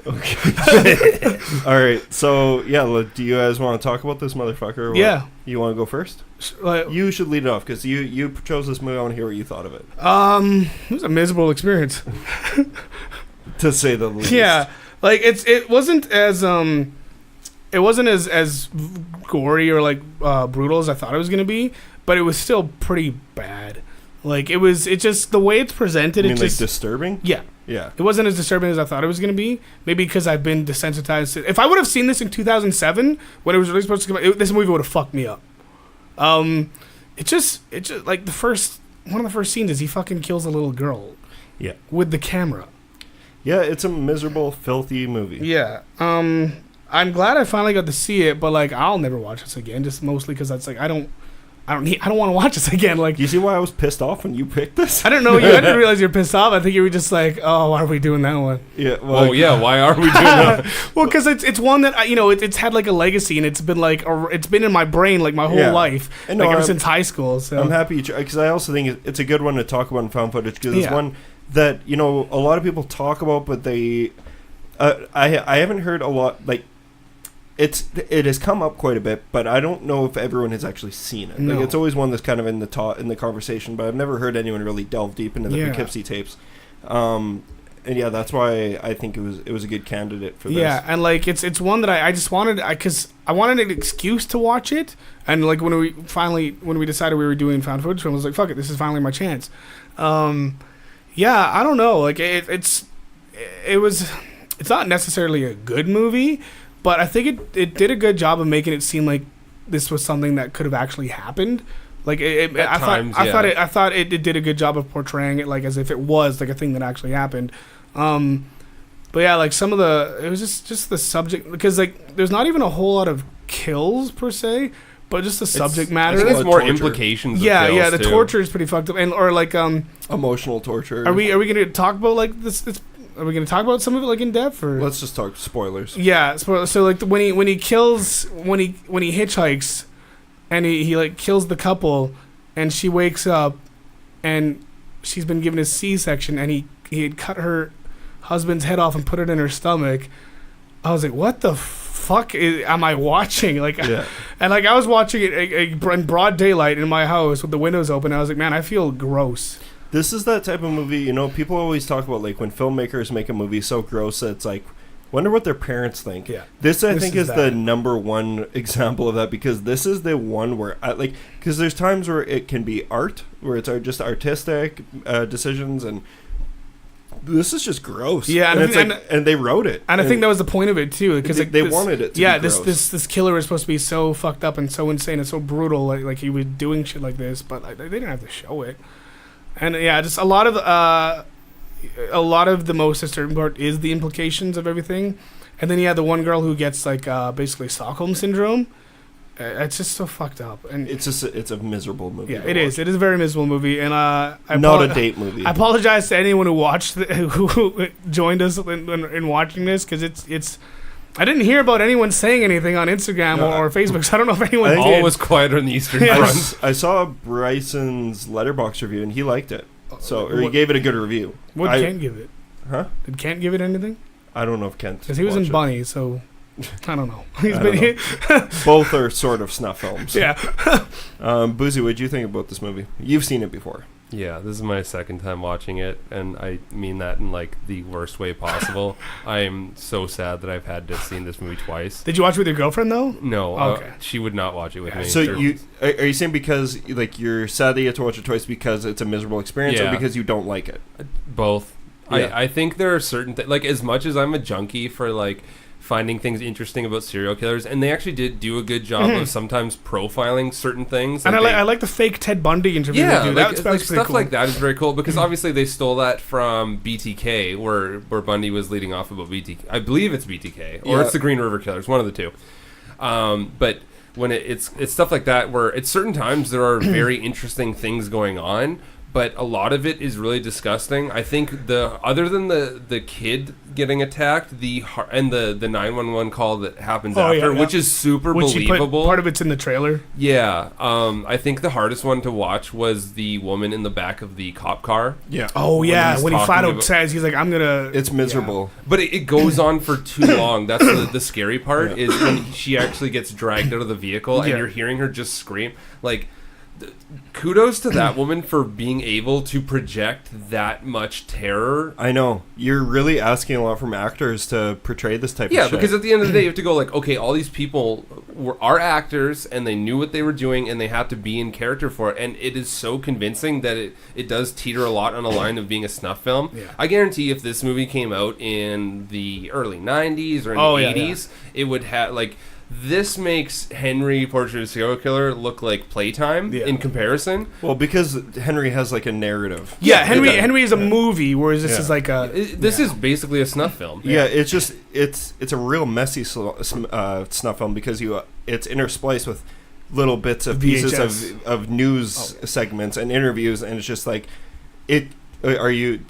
Speaker 1: Okay. All right. So yeah, do you guys want to talk about this motherfucker? Or what?
Speaker 2: Yeah.
Speaker 1: You want to go first? You should lead it off because you chose this movie. I want to hear what you thought of it.
Speaker 2: It was a miserable experience,
Speaker 1: to say the least.
Speaker 2: Yeah, like it wasn't as gory or like brutal as I thought it was gonna be, but it was still pretty bad. Like it just the way it's presented.
Speaker 1: You mean
Speaker 2: just
Speaker 1: like disturbing?
Speaker 2: Yeah.
Speaker 1: Yeah.
Speaker 2: It wasn't as disturbing as I thought it was going to be. Maybe because I've been desensitized. If I would have seen this in 2007 when it was really supposed to come out, this movie would have fucked me up. It just like one of the first scenes is he fucking kills a little girl.
Speaker 1: Yeah.
Speaker 2: With the camera.
Speaker 1: Yeah, it's a miserable, filthy movie.
Speaker 2: Yeah. I'm glad I finally got to see it, but like I'll never watch this again. Just mostly because that's like I don't want to watch this again. Like,
Speaker 1: you see why I was pissed off when you picked this?
Speaker 2: I don't know. I didn't realize you were pissed off. I think you were just like, oh, why are we doing that one?
Speaker 1: Yeah.
Speaker 3: Well, why are we doing that?
Speaker 2: Well, because it's one that it's had like a legacy, and it's been like it's been in my brain like my whole life,
Speaker 1: and
Speaker 2: like ever since high school. So
Speaker 1: I'm happy because I also think it's a good one to talk about in found footage because it's one that a lot of people talk about, but they I haven't heard a lot like. It has come up quite a bit, but I don't know if everyone has actually seen it.
Speaker 2: No.
Speaker 1: Like, it's always one that's kind of in the conversation, but I've never heard anyone really delve deep into the Poughkeepsie tapes. And yeah, that's why I think it was a good candidate for this.
Speaker 2: Yeah, and like it's one that I just wanted because I wanted an excuse to watch it, and like when we decided we were doing found footage film, I was like, fuck it, this is finally my chance. Yeah, I don't know, like it's not necessarily a good movie. But I think it did a good job of making it seem like this was something that could have actually happened. Like I thought it did a good job of portraying it like as if it was like a thing that actually happened. But yeah, like it was just the subject because like there's not even a whole lot of kills per se, but just the subject matter.
Speaker 3: I think it's more
Speaker 1: torture.
Speaker 3: Implications.
Speaker 2: Yeah,
Speaker 3: of kills
Speaker 2: the
Speaker 3: too.
Speaker 2: torture is pretty fucked up, and or like
Speaker 1: emotional torture.
Speaker 2: Are we gonna talk about like this? Are we going to talk about some of it like in depth, or
Speaker 1: let's just talk spoilers?
Speaker 2: Yeah, spoilers. So like when he hitchhikes, and he like kills the couple, and she wakes up, and she's been given a C-section, and he had cut her husband's head off and put it in her stomach. I was like, what the fuck am I watching? Like,
Speaker 1: yeah.
Speaker 2: And like I was watching it in broad daylight in my house with the windows open. I was like, man, I feel gross.
Speaker 1: This is that type of movie, people always talk about, like, when filmmakers make a movie so gross that it's like, wonder what their parents think.
Speaker 2: Yeah.
Speaker 1: This I think is the number one example of that because this is the one where, because there's times where it can be art, where it's just artistic decisions, and this is just gross.
Speaker 2: Yeah.
Speaker 1: And they wrote it.
Speaker 2: And I think that was the point of it, too. Because
Speaker 1: they wanted it to be gross.
Speaker 2: This killer is supposed to be so fucked up and so insane and so brutal, like he was doing shit like this, but like, they didn't have to show it. And yeah, just a lot of the most disturbing part is the implications of everything, and then the one girl who gets like basically Stockholm syndrome. It's just so fucked up, and
Speaker 1: it's a miserable movie.
Speaker 2: Yeah, it is. It is a very miserable movie, and
Speaker 1: not a date movie.
Speaker 2: I apologize to anyone who watched who joined us in watching this because it's. I didn't hear about anyone saying anything on Instagram or Facebook, so I don't know if anyone did.
Speaker 3: All was quiet on the Eastern Front.
Speaker 1: I saw Bryson's Letterboxd review, and he liked it. Or he gave it a good review.
Speaker 2: What did Kent give it?
Speaker 1: Huh?
Speaker 2: Did Kent give it anything?
Speaker 1: I don't know if Kent...
Speaker 2: Because he was in Bunny, so... I don't know.
Speaker 1: Both are sort of snuff films.
Speaker 2: Yeah.
Speaker 1: Boozy, what did you think about this movie? You've seen it before.
Speaker 3: Yeah, this is my second time watching it, and I mean that in like the worst way possible. I am so sad that I've had to see this movie twice.
Speaker 2: Did you watch it with your girlfriend though?
Speaker 3: No, okay. She would not watch it with me.
Speaker 1: So are you saying because like you're sad that you have to watch it twice because it's a miserable experience, or because you don't like it?
Speaker 3: Both.
Speaker 1: Yeah.
Speaker 3: I think there are certain like as much as I'm a junkie for like finding things interesting about serial killers, and they actually did do a good job of sometimes profiling certain things.
Speaker 2: And I like the fake Ted Bundy interview.
Speaker 3: Yeah,
Speaker 2: that's
Speaker 3: stuff
Speaker 2: cool.
Speaker 3: like that is very cool because obviously they stole that from BTK, where Bundy was leading off about BTK. I believe it's BTK or it's the Green River Killers, one of the two. But when it's stuff like that where at certain times there are very interesting things going on. but a lot of it is really disgusting. I think other than the kid getting attacked, the 911 call that happens after, which is super believable.
Speaker 2: Part of it's in the trailer.
Speaker 3: Yeah, I think the hardest one to watch was the woman in the back of the cop car.
Speaker 1: Yeah.
Speaker 2: Oh yeah, when he flat out says he's like, "I'm gonna."
Speaker 1: It's miserable.
Speaker 3: Yeah. But it goes on for too long. That's the scary part is when she actually gets dragged out of the vehicle and you're hearing her just scream. Like, kudos to that woman for being able to project that much terror.
Speaker 1: I know. You're really asking a lot from actors to portray this type of shit.
Speaker 3: Yeah, because at the end of the day, you have to go like, okay, all these people are actors, and they knew what they were doing, and they have to be in character for it. And it is so convincing that it does teeter a lot on a line of being a snuff film. Yeah. I guarantee if this movie came out in the early 90s or in the 80s, it would have, like... This makes Henry Portrait of a Serial Killer look like playtime in comparison.
Speaker 1: Well, because Henry has like a narrative.
Speaker 2: Yeah, Henry is a movie, whereas this is like a...
Speaker 3: This is basically a snuff film.
Speaker 1: Yeah, it's just it's a real messy snuff film because it's interspliced with little bits of pieces of news segments and interviews, and it's just like it. Do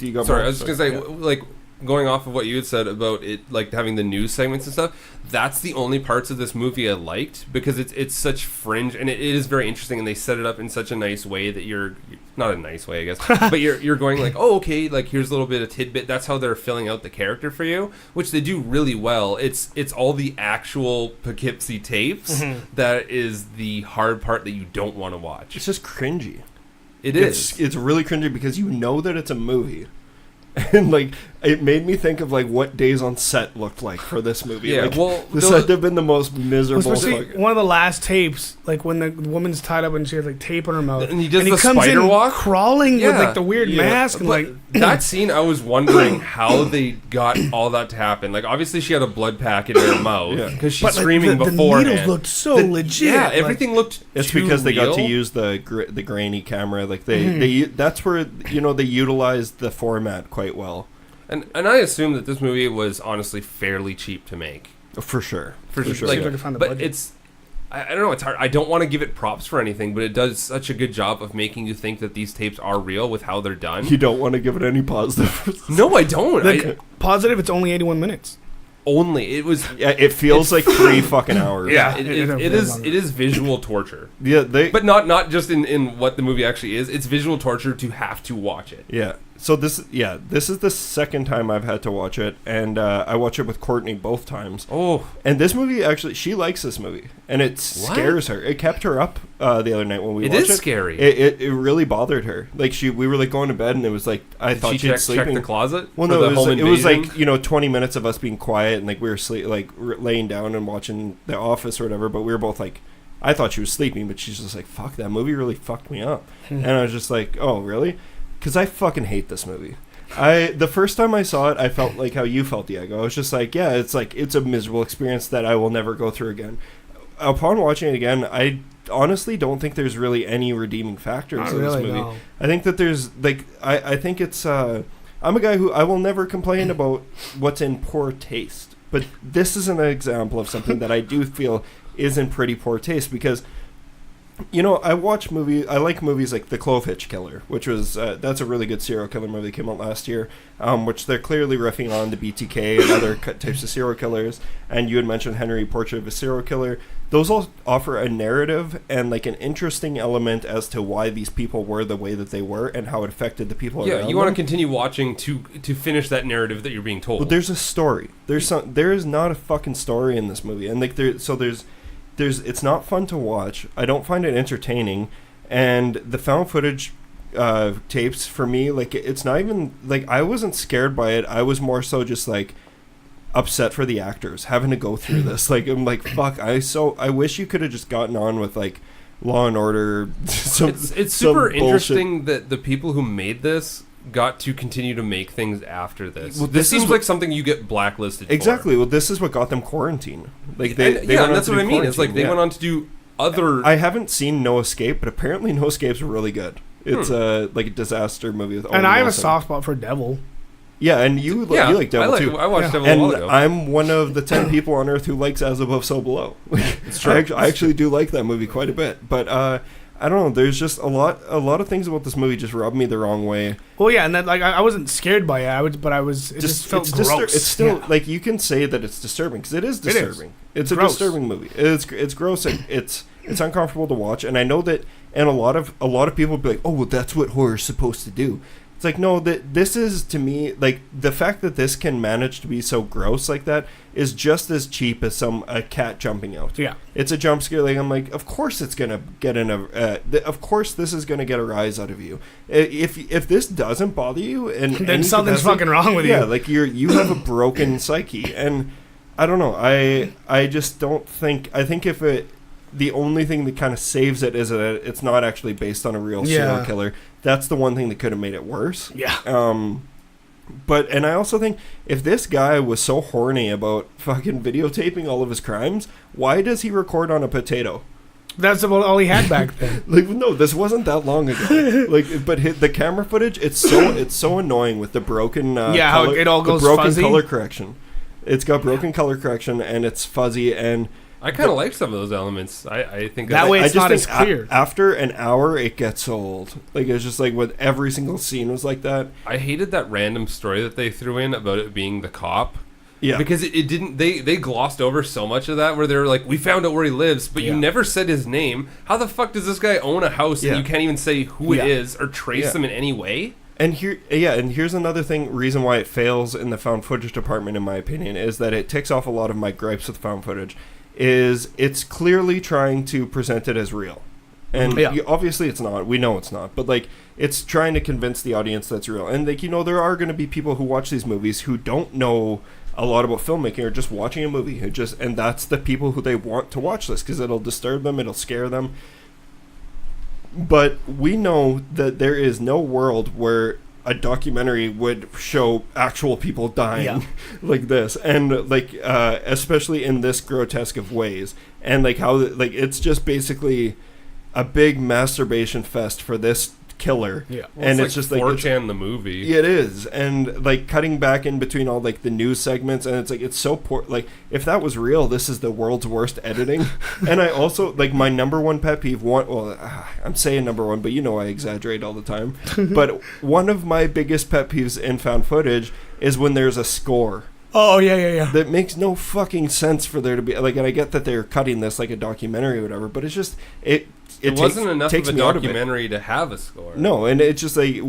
Speaker 1: you go?
Speaker 3: Sorry, I was just gonna say like. Going off of what you had said about it, like having the news segments and stuff, that's the only parts of this movie I liked because it's such fringe and it is very interesting, and they set it up in such a nice way that you're not a nice way, I guess, but you're going like, oh, okay, like here's a little bit of tidbit. That's how they're filling out the character for you, which they do really well. It's all the actual Poughkeepsie tapes that is the hard part that you don't want to watch.
Speaker 1: It's just cringy.
Speaker 3: It's
Speaker 1: really cringy because you know that it's a movie. And like it made me think of like what days on set looked like for this movie.
Speaker 3: Yeah,
Speaker 1: like,
Speaker 3: well,
Speaker 1: this had to have been the most miserable.
Speaker 2: Especially one of the last tapes, like when the woman's tied up and she has like tape on her mouth,
Speaker 3: and he does the
Speaker 2: comes
Speaker 3: spider
Speaker 2: in
Speaker 3: walk,
Speaker 2: crawling with like the weird mask, and like
Speaker 3: that scene. I was wondering how they got all that to happen. Like obviously she had a blood pack in her mouth because she's screaming beforehand.
Speaker 2: The needles looked so legit.
Speaker 3: Yeah, everything looked.
Speaker 1: It's
Speaker 3: too
Speaker 1: because they
Speaker 3: real.
Speaker 1: got to use the grainy camera. Like they that's where they utilized the format quite well.
Speaker 3: And I assume that this movie was honestly fairly cheap to make.
Speaker 1: For sure.
Speaker 3: Like, but it's... I don't know, it's hard. I don't want to give it props for anything, but it does such a good job of making you think that these tapes are real with how they're done.
Speaker 1: You don't want to give it any positive.
Speaker 3: No, I don't.
Speaker 2: Like, positive, it's only 81 minutes.
Speaker 1: It feels like 3 fucking hours.
Speaker 3: Yeah, it is visual torture.
Speaker 1: Yeah,
Speaker 3: but not just in what the movie actually is. It's visual torture to have to watch it.
Speaker 1: Yeah. So this is the second time I've had to watch it, and I watched it with Courtney both times.
Speaker 3: Oh.
Speaker 1: And this movie, actually, she likes this movie, and it scares her. It kept her up the other night when we watched it.
Speaker 3: It is scary.
Speaker 1: It really bothered her. Like, we were, like, going to bed, and it was, like, I thought she'd sleeping.
Speaker 3: Check the closet?
Speaker 1: Well, no, it was, like, 20 minutes of us being quiet, and, like, we were laying down and watching The Office or whatever, but we were both, like, I thought she was sleeping, but she's just like, fuck, that movie really fucked me up. And I was just like, oh, really? Because I fucking hate this movie. The first time I saw it, I felt like how you felt, Diego. I was just like, yeah, it's a miserable experience that I will never go through again. Upon watching it again, I honestly don't think there's really any redeeming factors in this movie. No. I think that there's, like, I think it's, I'm a guy who I will never complain about what's in poor taste. But this is an example of something that I do feel is in pretty poor taste because... I like movies like The Clove Hitch Killer, which was, that's a really good serial killer movie that came out last year, which they're clearly riffing on the BTK and other types of serial killers. And you had mentioned Henry Portrait of a Serial Killer. Those all offer a narrative and like an interesting element as to why these people were the way that they were and how it affected the people around them.
Speaker 3: Yeah, you want to continue watching to finish that narrative that you're being told.
Speaker 1: Well, there's a story. There is not a fucking story in this movie. And like there's it's not fun to watch. I don't find it entertaining, and the found footage tapes for me, like it's not even like I wasn't scared by it. I was more so just like upset for the actors having to go through this. Like I'm like fuck. I wish you could have just gotten on with like Law and Order.
Speaker 3: It's super interesting that the people who made this got to continue to make things after this. Well, this seems like something you get blacklisted
Speaker 1: exactly.
Speaker 3: for.
Speaker 1: Well, this is what got them quarantined. Like
Speaker 3: that's what I mean. It's like they went on to do other...
Speaker 1: I haven't seen No Escape, but apparently No Escape's really good. It's like a disaster movie with
Speaker 2: Owen I have Wilson. A soft spot for Devil.
Speaker 1: Yeah, and you like Devil too.
Speaker 3: I watched Devil
Speaker 1: and
Speaker 3: a while ago.
Speaker 1: I'm one of the 10 people on Earth who likes As Above, So Below. It's true. I actually do like that movie quite a bit. But I don't know. There's just a lot of things about this movie just rubbed me the wrong way.
Speaker 2: Well, yeah, and then like I wasn't scared by it. It just felt gross.
Speaker 1: It's still like you can say that it's disturbing because it is disturbing. It's a
Speaker 2: gross.
Speaker 1: Disturbing movie. It's gross. It's uncomfortable to watch, and I know that. And a lot of people be like, oh, well, that's what horror's supposed to do. It's like, no, this is, to me, like, the fact that this can manage to be so gross like that is just as cheap as a cat jumping out.
Speaker 2: Yeah.
Speaker 1: It's a jump scare. Like, I'm like, of course it's going to get of course this is going to get a rise out of you. If this doesn't bother you, and
Speaker 2: then something's fucking wrong with you.
Speaker 1: Yeah, like, you have a broken psyche. And I don't know. I just don't think, I think if the only thing that kind of saves it is that it's not actually based on a real serial killer. That's the one thing that could have made it worse.
Speaker 2: Yeah.
Speaker 1: And I also think if this guy was so horny about fucking videotaping all of his crimes, why does he record on a potato?
Speaker 2: That's about all he had back then.
Speaker 1: Like, no, this wasn't that long ago. Like, but the camera footage, it's so annoying with the broken
Speaker 2: how it all goes
Speaker 1: broken
Speaker 2: fuzzy.
Speaker 1: color correction. It's got broken color correction and it's fuzzy and.
Speaker 3: I kind of like some of those elements. I think
Speaker 2: that way it's not as clear.
Speaker 1: After an hour, it gets old. Like, it's just like with every single scene was like that.
Speaker 3: I hated that random story that they threw in about it being the cop.
Speaker 1: Yeah.
Speaker 3: Because it didn't. They glossed over so much of that where they were like, we found out where he lives, but you never said his name. How the fuck does this guy own a house and you can't even say who it is or trace them in any way?
Speaker 1: And here's another reason why it fails in the found footage department, in my opinion, is that it ticks off a lot of my gripes with found footage. Is it's clearly trying to present it as real. And obviously it's not. We know it's not. But, like, it's trying to convince the audience that's real. And, like, there are going to be people who watch these movies who don't know a lot about filmmaking or just watching a movie. And that's the people who they want to watch this because it'll disturb them. It'll scare them. But we know that there is no world where a documentary would show actual people dying like this, and like especially in this grotesque of ways, and like how like it's just basically a big masturbation fest for this killer.
Speaker 3: And it's just like 4chan the movie.
Speaker 1: It is, and like cutting back in between all like the news segments, and it's like it's so poor. Like if that was real, this is the world's worst editing. And I also like my number one pet peeve. I'm saying number one, but I exaggerate all the time. But one of my biggest pet peeves in found footage is when there's a score.
Speaker 2: Oh, yeah.
Speaker 1: That makes no fucking sense for there to be like, and I get that they're cutting this like a documentary or whatever, but it's just it
Speaker 3: wasn't enough of a documentary to have a score.
Speaker 1: No, and it's just like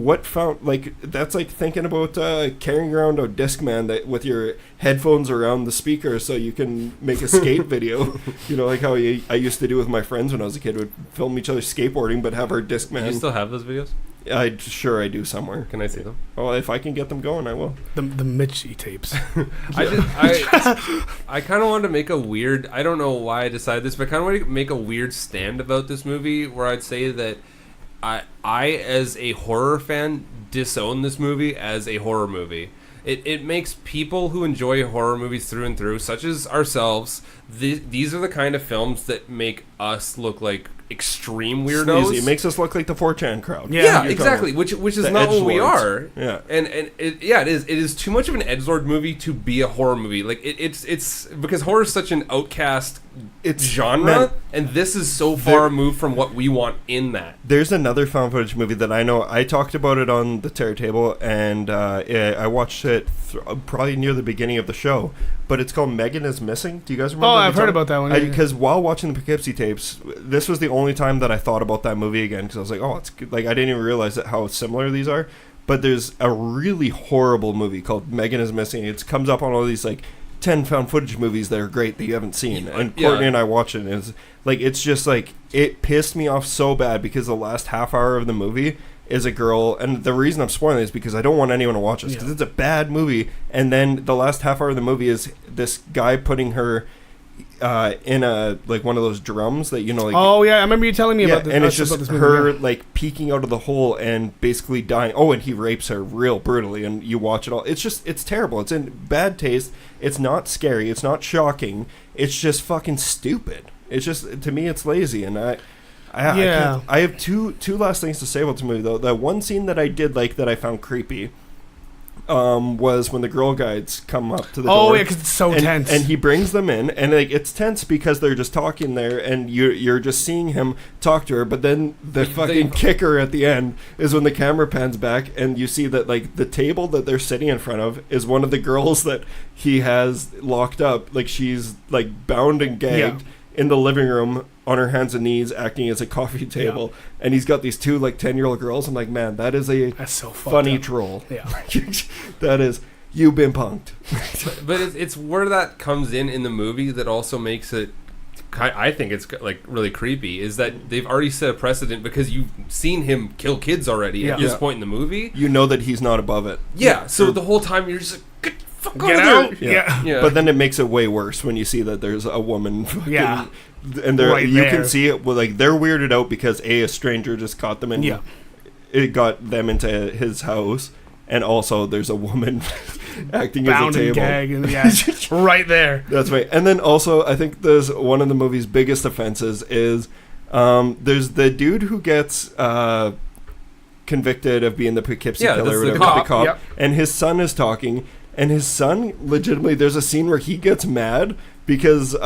Speaker 1: that's like thinking about carrying around a Discman that with your headphones around the speaker so you can make a skate video. Like how I used to do with my friends when I was a kid. Would film each other skateboarding, but have our Discman.
Speaker 3: Do you still have those videos?
Speaker 1: I do somewhere.
Speaker 3: Can I see them?
Speaker 1: Well, if I can get them going, I will.
Speaker 2: The Mitchie tapes.
Speaker 3: I kind of wanted to make a weird. I don't know why I decided this, but I kind of want to make a weird stand about this movie where I'd say that I as a horror fan disown this movie as a horror movie. It makes people who enjoy horror movies through and through, such as ourselves, these are the kind of films that make us look like extreme weirdos.
Speaker 1: Sleazy. It makes us look like the 4chan crowd.
Speaker 3: Yeah, exactly. Which is not what we are.
Speaker 1: Yeah,
Speaker 3: and it is. It is too much of an edgelord movie to be a horror movie. Like it's because horror is such an outcast genre, and this is so far removed from what we want in that.
Speaker 1: There's another found footage movie that I know. I talked about it on the Terror Table, and I watched it probably near the beginning of the show. But it's called Megan is Missing. Do you guys remember?
Speaker 2: Oh, I've heard about that one.
Speaker 1: Because while watching the Poughkeepsie tapes, this was the only time that I thought about that movie again. Because I was like, oh, it's good. Like I didn't even realize how similar these are. But there's a really horrible movie called Megan is Missing. It comes up on all these like 10 found footage movies that are great that you haven't seen. And Courtney and I watched it. And it's just like it pissed me off so bad because the last half hour of the movie is a girl, and the reason I'm spoiling it is because I don't want anyone to watch this because it's a bad movie. And then the last half hour of the movie is this guy putting her in a like one of those drums that like.
Speaker 2: Oh yeah, I remember you telling me about this.
Speaker 1: And it's just her like peeking out of the hole and basically dying. Oh, and he rapes her real brutally, and you watch it all. It's terrible. It's in bad taste. It's not scary. It's not shocking. It's just fucking stupid. It's just, to me, it's lazy, and I have two last things to say about the movie though. The one scene that I did like that I found creepy was when the Girl Guides come up to the door.
Speaker 2: Oh, yeah, because it's so tense.
Speaker 1: And he brings them in, and like, it's tense because they're just talking there, and you're just seeing him talk to her, but then the fucking kicker at the end is when the camera pans back, and you see that, like, the table that they're sitting in front of is one of the girls that he has locked up. Like, she's, like, bound and gagged in the living room on her hands and knees, acting as a coffee table, and he's got these two, like, 10-year-old girls. I'm like, man, that's so funny troll.
Speaker 2: Yeah.
Speaker 1: That is, you've been punked.
Speaker 3: But it's where that comes in the movie that also makes it, I think it's like really creepy, is that they've already set a precedent because you've seen him kill kids already at this point in the movie.
Speaker 1: You know that he's not above it.
Speaker 3: Yeah, so the whole time you're just like, get the fuck
Speaker 2: out.
Speaker 3: Yeah.
Speaker 1: But then it makes it way worse when you see that there's a woman fucking, and
Speaker 2: right
Speaker 1: you
Speaker 2: there.
Speaker 1: can see it, well, like, they're weirded out because a stranger just caught them, and it got them into his house, and also there's a woman acting
Speaker 2: bound
Speaker 1: as a table.
Speaker 2: And gag, and right there.
Speaker 1: That's right. And then also, I think there's one of the movie's biggest offenses is there's the dude who gets convicted of being the Poughkeepsie killer, or whatever, the cop, and his son is talking, and his son legitimately, there's a scene where he gets mad because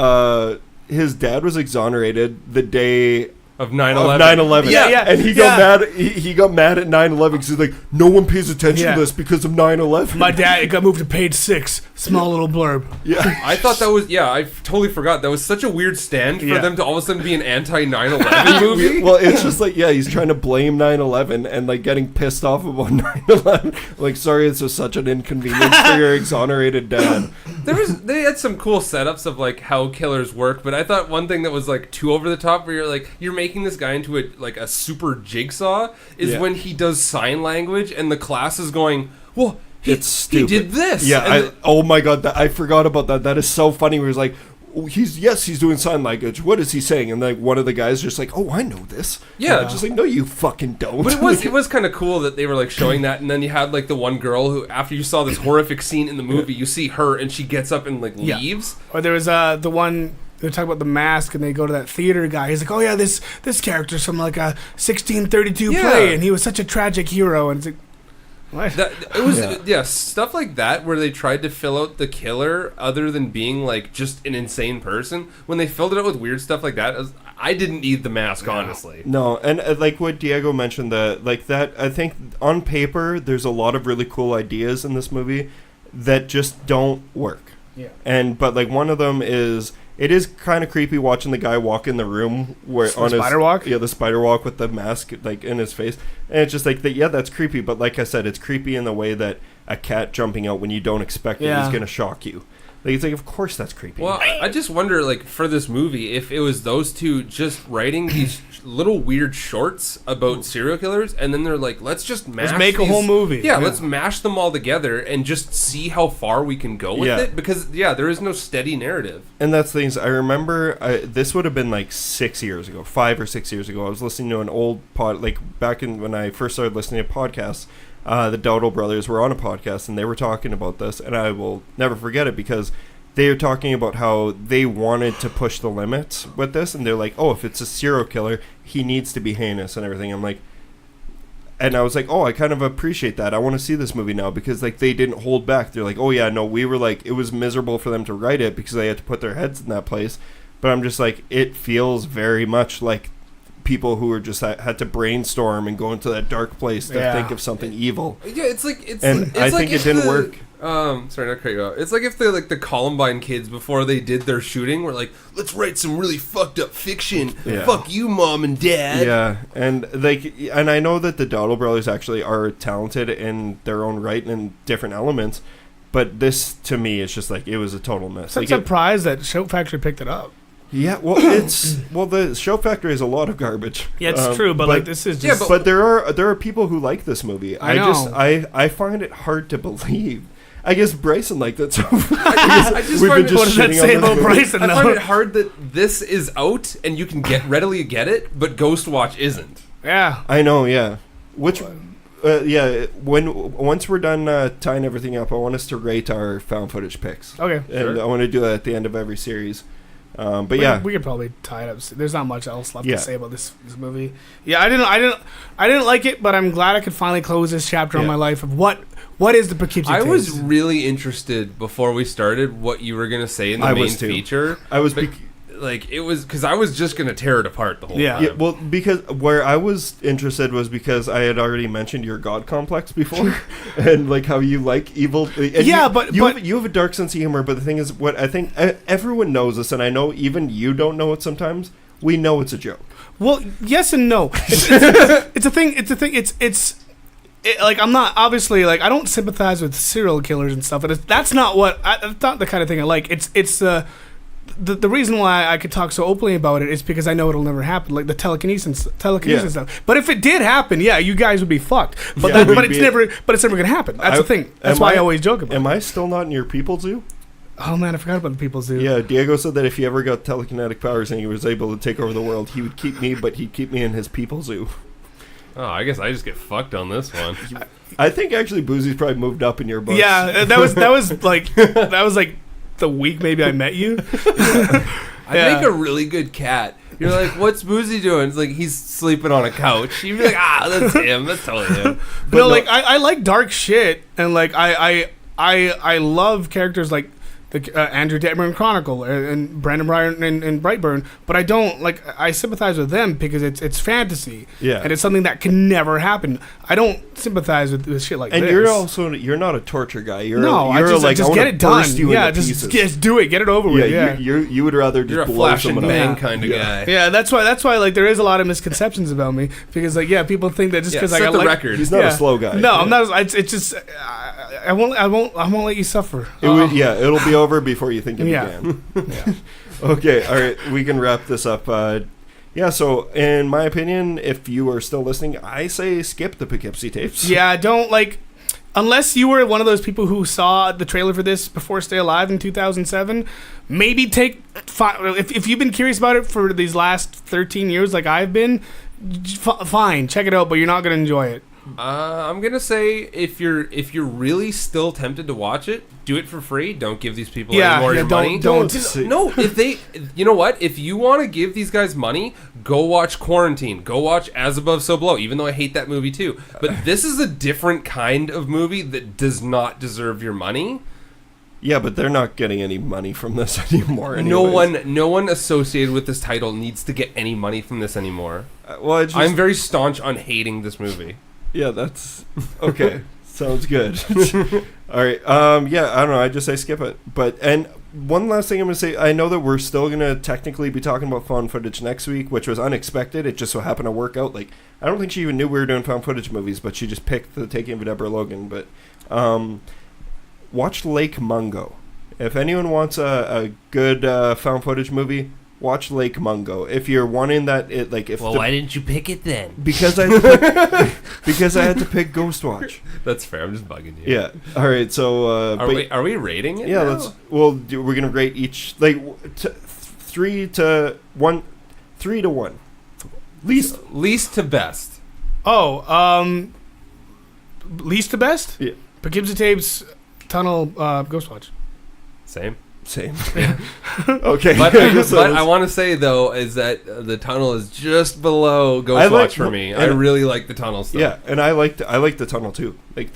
Speaker 1: his dad was exonerated the day
Speaker 3: of 9/11.
Speaker 1: Yeah. And he got mad. He got mad at 9/11 because he's like, no one pays attention to this because of 9/11.
Speaker 2: My dad, it got moved to page 6. Small little blurb.
Speaker 1: Yeah.
Speaker 3: I thought that was, I totally forgot. That was such a weird stand for them to all of a sudden be an anti-9/11 movie.
Speaker 1: Well, it's just like, he's trying to blame 9/11 and like getting pissed off about 9/11. Like, sorry, it's just such an inconvenience for your exonerated dad.
Speaker 3: They had some cool setups of like how killers work, but I thought one thing that was like too over the top, where you're making this guy into a super jigsaw, is when he does sign language and the class is going, well,
Speaker 1: it's stupid.
Speaker 3: He did this.
Speaker 1: Yeah. Oh my god, I forgot about that. That is so funny. Where he's like, he's doing sign language. What is he saying? And like one of the guys just like, oh, I know this.
Speaker 3: Yeah.
Speaker 1: Just like, no, you fucking don't.
Speaker 3: But it was kind of cool that they were like showing that, and then you had like the one girl who, after you saw this horrific scene in the movie, you see her and she gets up and like leaves.
Speaker 2: Or there was the one. They talk about The Mask, and they go to that theater guy. He's like, "Oh yeah, this character's from like a 1632 play, and he was such a tragic hero." And it's like, what?
Speaker 3: It was stuff like that where they tried to fill out the killer other than being like just an insane person. When they filled it out with weird stuff like that, I didn't need The Mask, honestly.
Speaker 1: No, and like what Diego mentioned, that I think on paper there's a lot of really cool ideas in this movie that just don't work.
Speaker 2: Yeah.
Speaker 1: But like one of them is, it is kind of creepy watching the guy walk in the room where
Speaker 2: on his spider walk.
Speaker 1: Yeah, the spider walk with the mask like in his face, and it's just like that. Yeah, that's creepy. But like I said, it's creepy in the way that a cat jumping out when you don't expect it is gonna shock you. Like, it's like, of course that's creepy.
Speaker 3: Well, I just wonder, like, for this movie, if it was those two just writing these little weird shorts about serial killers, and then they're like, let's make
Speaker 2: a whole movie.
Speaker 3: Yeah, let's mash them all together and just see how far we can go with it. Because, there is no steady narrative.
Speaker 1: And that's the thing. I remember, this would have been like 5 or 6 years ago. I was listening to an old back when I first started listening to podcasts. The Dowdle brothers were on a podcast, and they were talking about this, and I will never forget it because they were talking about how they wanted to push the limits with this, and they're like, oh, if it's a serial killer, he needs to be heinous and everything. I'm like, and I was like, oh, I kind of appreciate that. I want to see this movie now because like they didn't hold back. They're like, oh yeah, no, we were like, it was miserable for them to write it because they had to put their heads in that place. But I'm just like, it feels very much like people who are just had to brainstorm and go into that dark place to think of something evil.
Speaker 3: Yeah, it's like
Speaker 1: I think it didn't work.
Speaker 3: Sorry, not cut you off. It's like if the Columbine kids before they did their shooting were like, let's write some really fucked up fiction.
Speaker 1: Yeah.
Speaker 3: Fuck you, mom and dad.
Speaker 1: Yeah, and I know that the Dowdle brothers actually are talented in their own right and in different elements, but this to me is just like it was a total mess.
Speaker 2: I'm surprised that Show Factory picked it up.
Speaker 1: Yeah, well, the Show Factory is a lot of garbage.
Speaker 2: Yeah, it's true, but like this is just.
Speaker 1: Yeah, but there are people who like this movie. I find it hard to believe. I guess Bryson liked it. So
Speaker 2: I just find
Speaker 3: I find it hard that this is out and you can readily get it, but Ghost Watch isn't.
Speaker 2: Yeah,
Speaker 1: I know. Yeah, which. Once we're done tying everything up, I want us to rate our found footage picks.
Speaker 2: Okay,
Speaker 1: and I want to do that at the end of every series. But
Speaker 2: we could probably tie it up. There's not much else left to say about this movie. Yeah, I didn't like it, but I'm glad I could finally close this chapter on my life of what What is the Poughkeepsie
Speaker 3: I
Speaker 2: tapes?
Speaker 3: was really interested before we started what you were gonna say in the main feature. It was because I was just gonna tear it apart the whole time.
Speaker 1: Yeah, well, because where I was interested was because I had already mentioned your God complex before, and like how you like evil. And you have a dark sense of humor. But the thing is, what I think everyone knows this, and I know even you don't know it sometimes. We know it's a joke.
Speaker 2: Well, yes and no. It's a thing. Like, I'm not obviously, like, I don't sympathize with serial killers and stuff. That's not the kind of thing I like. It's the reason why I could talk so openly about it is because I know it'll never happen, like the telekinesis stuff. But if it did happen, yeah, you guys would be fucked. But it's never gonna happen. That's the thing. That's why I always joke about it.
Speaker 1: Am I still not in your people zoo?
Speaker 2: Oh man, I forgot about the people zoo.
Speaker 1: Yeah, Diego said that if he ever got telekinetic powers and he was able to take over the world, he would keep me, but he'd keep me in his people zoo.
Speaker 3: Oh, I guess I just get fucked on this one.
Speaker 1: I think actually Boozy's probably moved up in your books.
Speaker 2: Yeah, that was like the week maybe I met you.
Speaker 3: I make a really good cat. You're like, what's Boozy doing? It's like, he's sleeping on a couch. You'd be like, that's him. That's totally him.
Speaker 2: No, like I like dark shit, and like I love characters like the Andrew Dittmer Chronicle and Brandon Bryan and Brightburn, but I don't like. I sympathize with them because it's fantasy, and it's something that can never happen. I don't sympathize with shit like
Speaker 1: and
Speaker 2: this.
Speaker 1: And you're not a torture guy. You're
Speaker 2: I just get it done. Yeah, just do it, get it over with. Yeah,
Speaker 1: you would rather just
Speaker 3: blow flash and bang kind of guy.
Speaker 2: Yeah, that's why like there is a lot of misconceptions about me because like people think that just because I got
Speaker 3: the record,
Speaker 1: he's not a slow guy.
Speaker 2: No, I'm not. It's just I won't let you suffer.
Speaker 1: It'll be over before you think it began. Okay, all right, we can wrap this up. So in my opinion, if you are still listening, I say skip the Poughkeepsie tapes.
Speaker 2: Yeah, don't like, unless you were one of those people who saw the trailer for this before Stay Alive in 2007, maybe if you've been curious about it for these last 13 years like I've been, fine, check it out, but you're not going to enjoy it.
Speaker 3: I'm gonna say if you're really still tempted to watch it, do it for free. Don't give these people any more of your money. No, if they, you know what? If you want to give these guys money, go watch Quarantine. Go watch As Above, So Below. Even though I hate that movie too, but this is a different kind of movie that does not deserve your money.
Speaker 1: Yeah, but they're not getting any money from this anymore. Anyways.
Speaker 3: No one associated with this title needs to get any money from this anymore.
Speaker 1: I'm
Speaker 3: very staunch on hating this movie.
Speaker 1: Yeah, that's okay. Sounds good. All right. I don't know. I just say skip it. And one last thing I'm going to say. I know that we're still going to technically be talking about found footage next week, which was unexpected. It just so happened to work out. Like, I don't think she even knew we were doing found footage movies, but she just picked The Taking of Deborah Logan. But watch Lake Mungo. If anyone wants a good found footage movie, watch Lake Mungo. If you're wanting that, why didn't you pick it then? Because I had to pick Ghostwatch.
Speaker 3: That's fair. I'm just bugging you.
Speaker 1: Yeah. All right. So
Speaker 3: are we rating it?
Speaker 1: Yeah.
Speaker 3: Now?
Speaker 1: We're gonna rate each 3 to 1.
Speaker 3: Least to best.
Speaker 2: Least to best.
Speaker 1: Yeah.
Speaker 2: Poughkeepsie Tapes, Tunnel, Ghostwatch.
Speaker 1: Same. Yeah. Okay.
Speaker 3: But I want to say though is that the Tunnel is just below Ghostwatch for me. I really like the Tunnel stuff.
Speaker 1: Yeah, and I like the Tunnel too. Like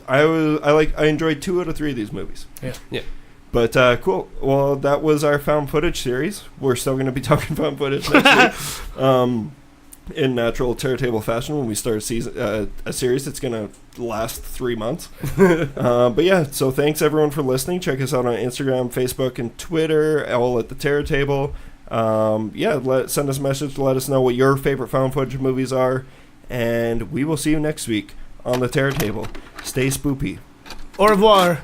Speaker 1: I enjoyed 2 out of 3 of these movies.
Speaker 3: Yeah.
Speaker 1: But cool. Well, that was our found footage series. We're still going to be talking found footage next week. In natural Table fashion when we start a series that's going to last 3 months. But yeah, so thanks everyone for listening. Check us out on Instagram, Facebook, and Twitter, all at the Table. Send us a message to let us know what your favorite found footage movies are, and we will see you next week on the Table. Stay spoopy.
Speaker 2: Au revoir.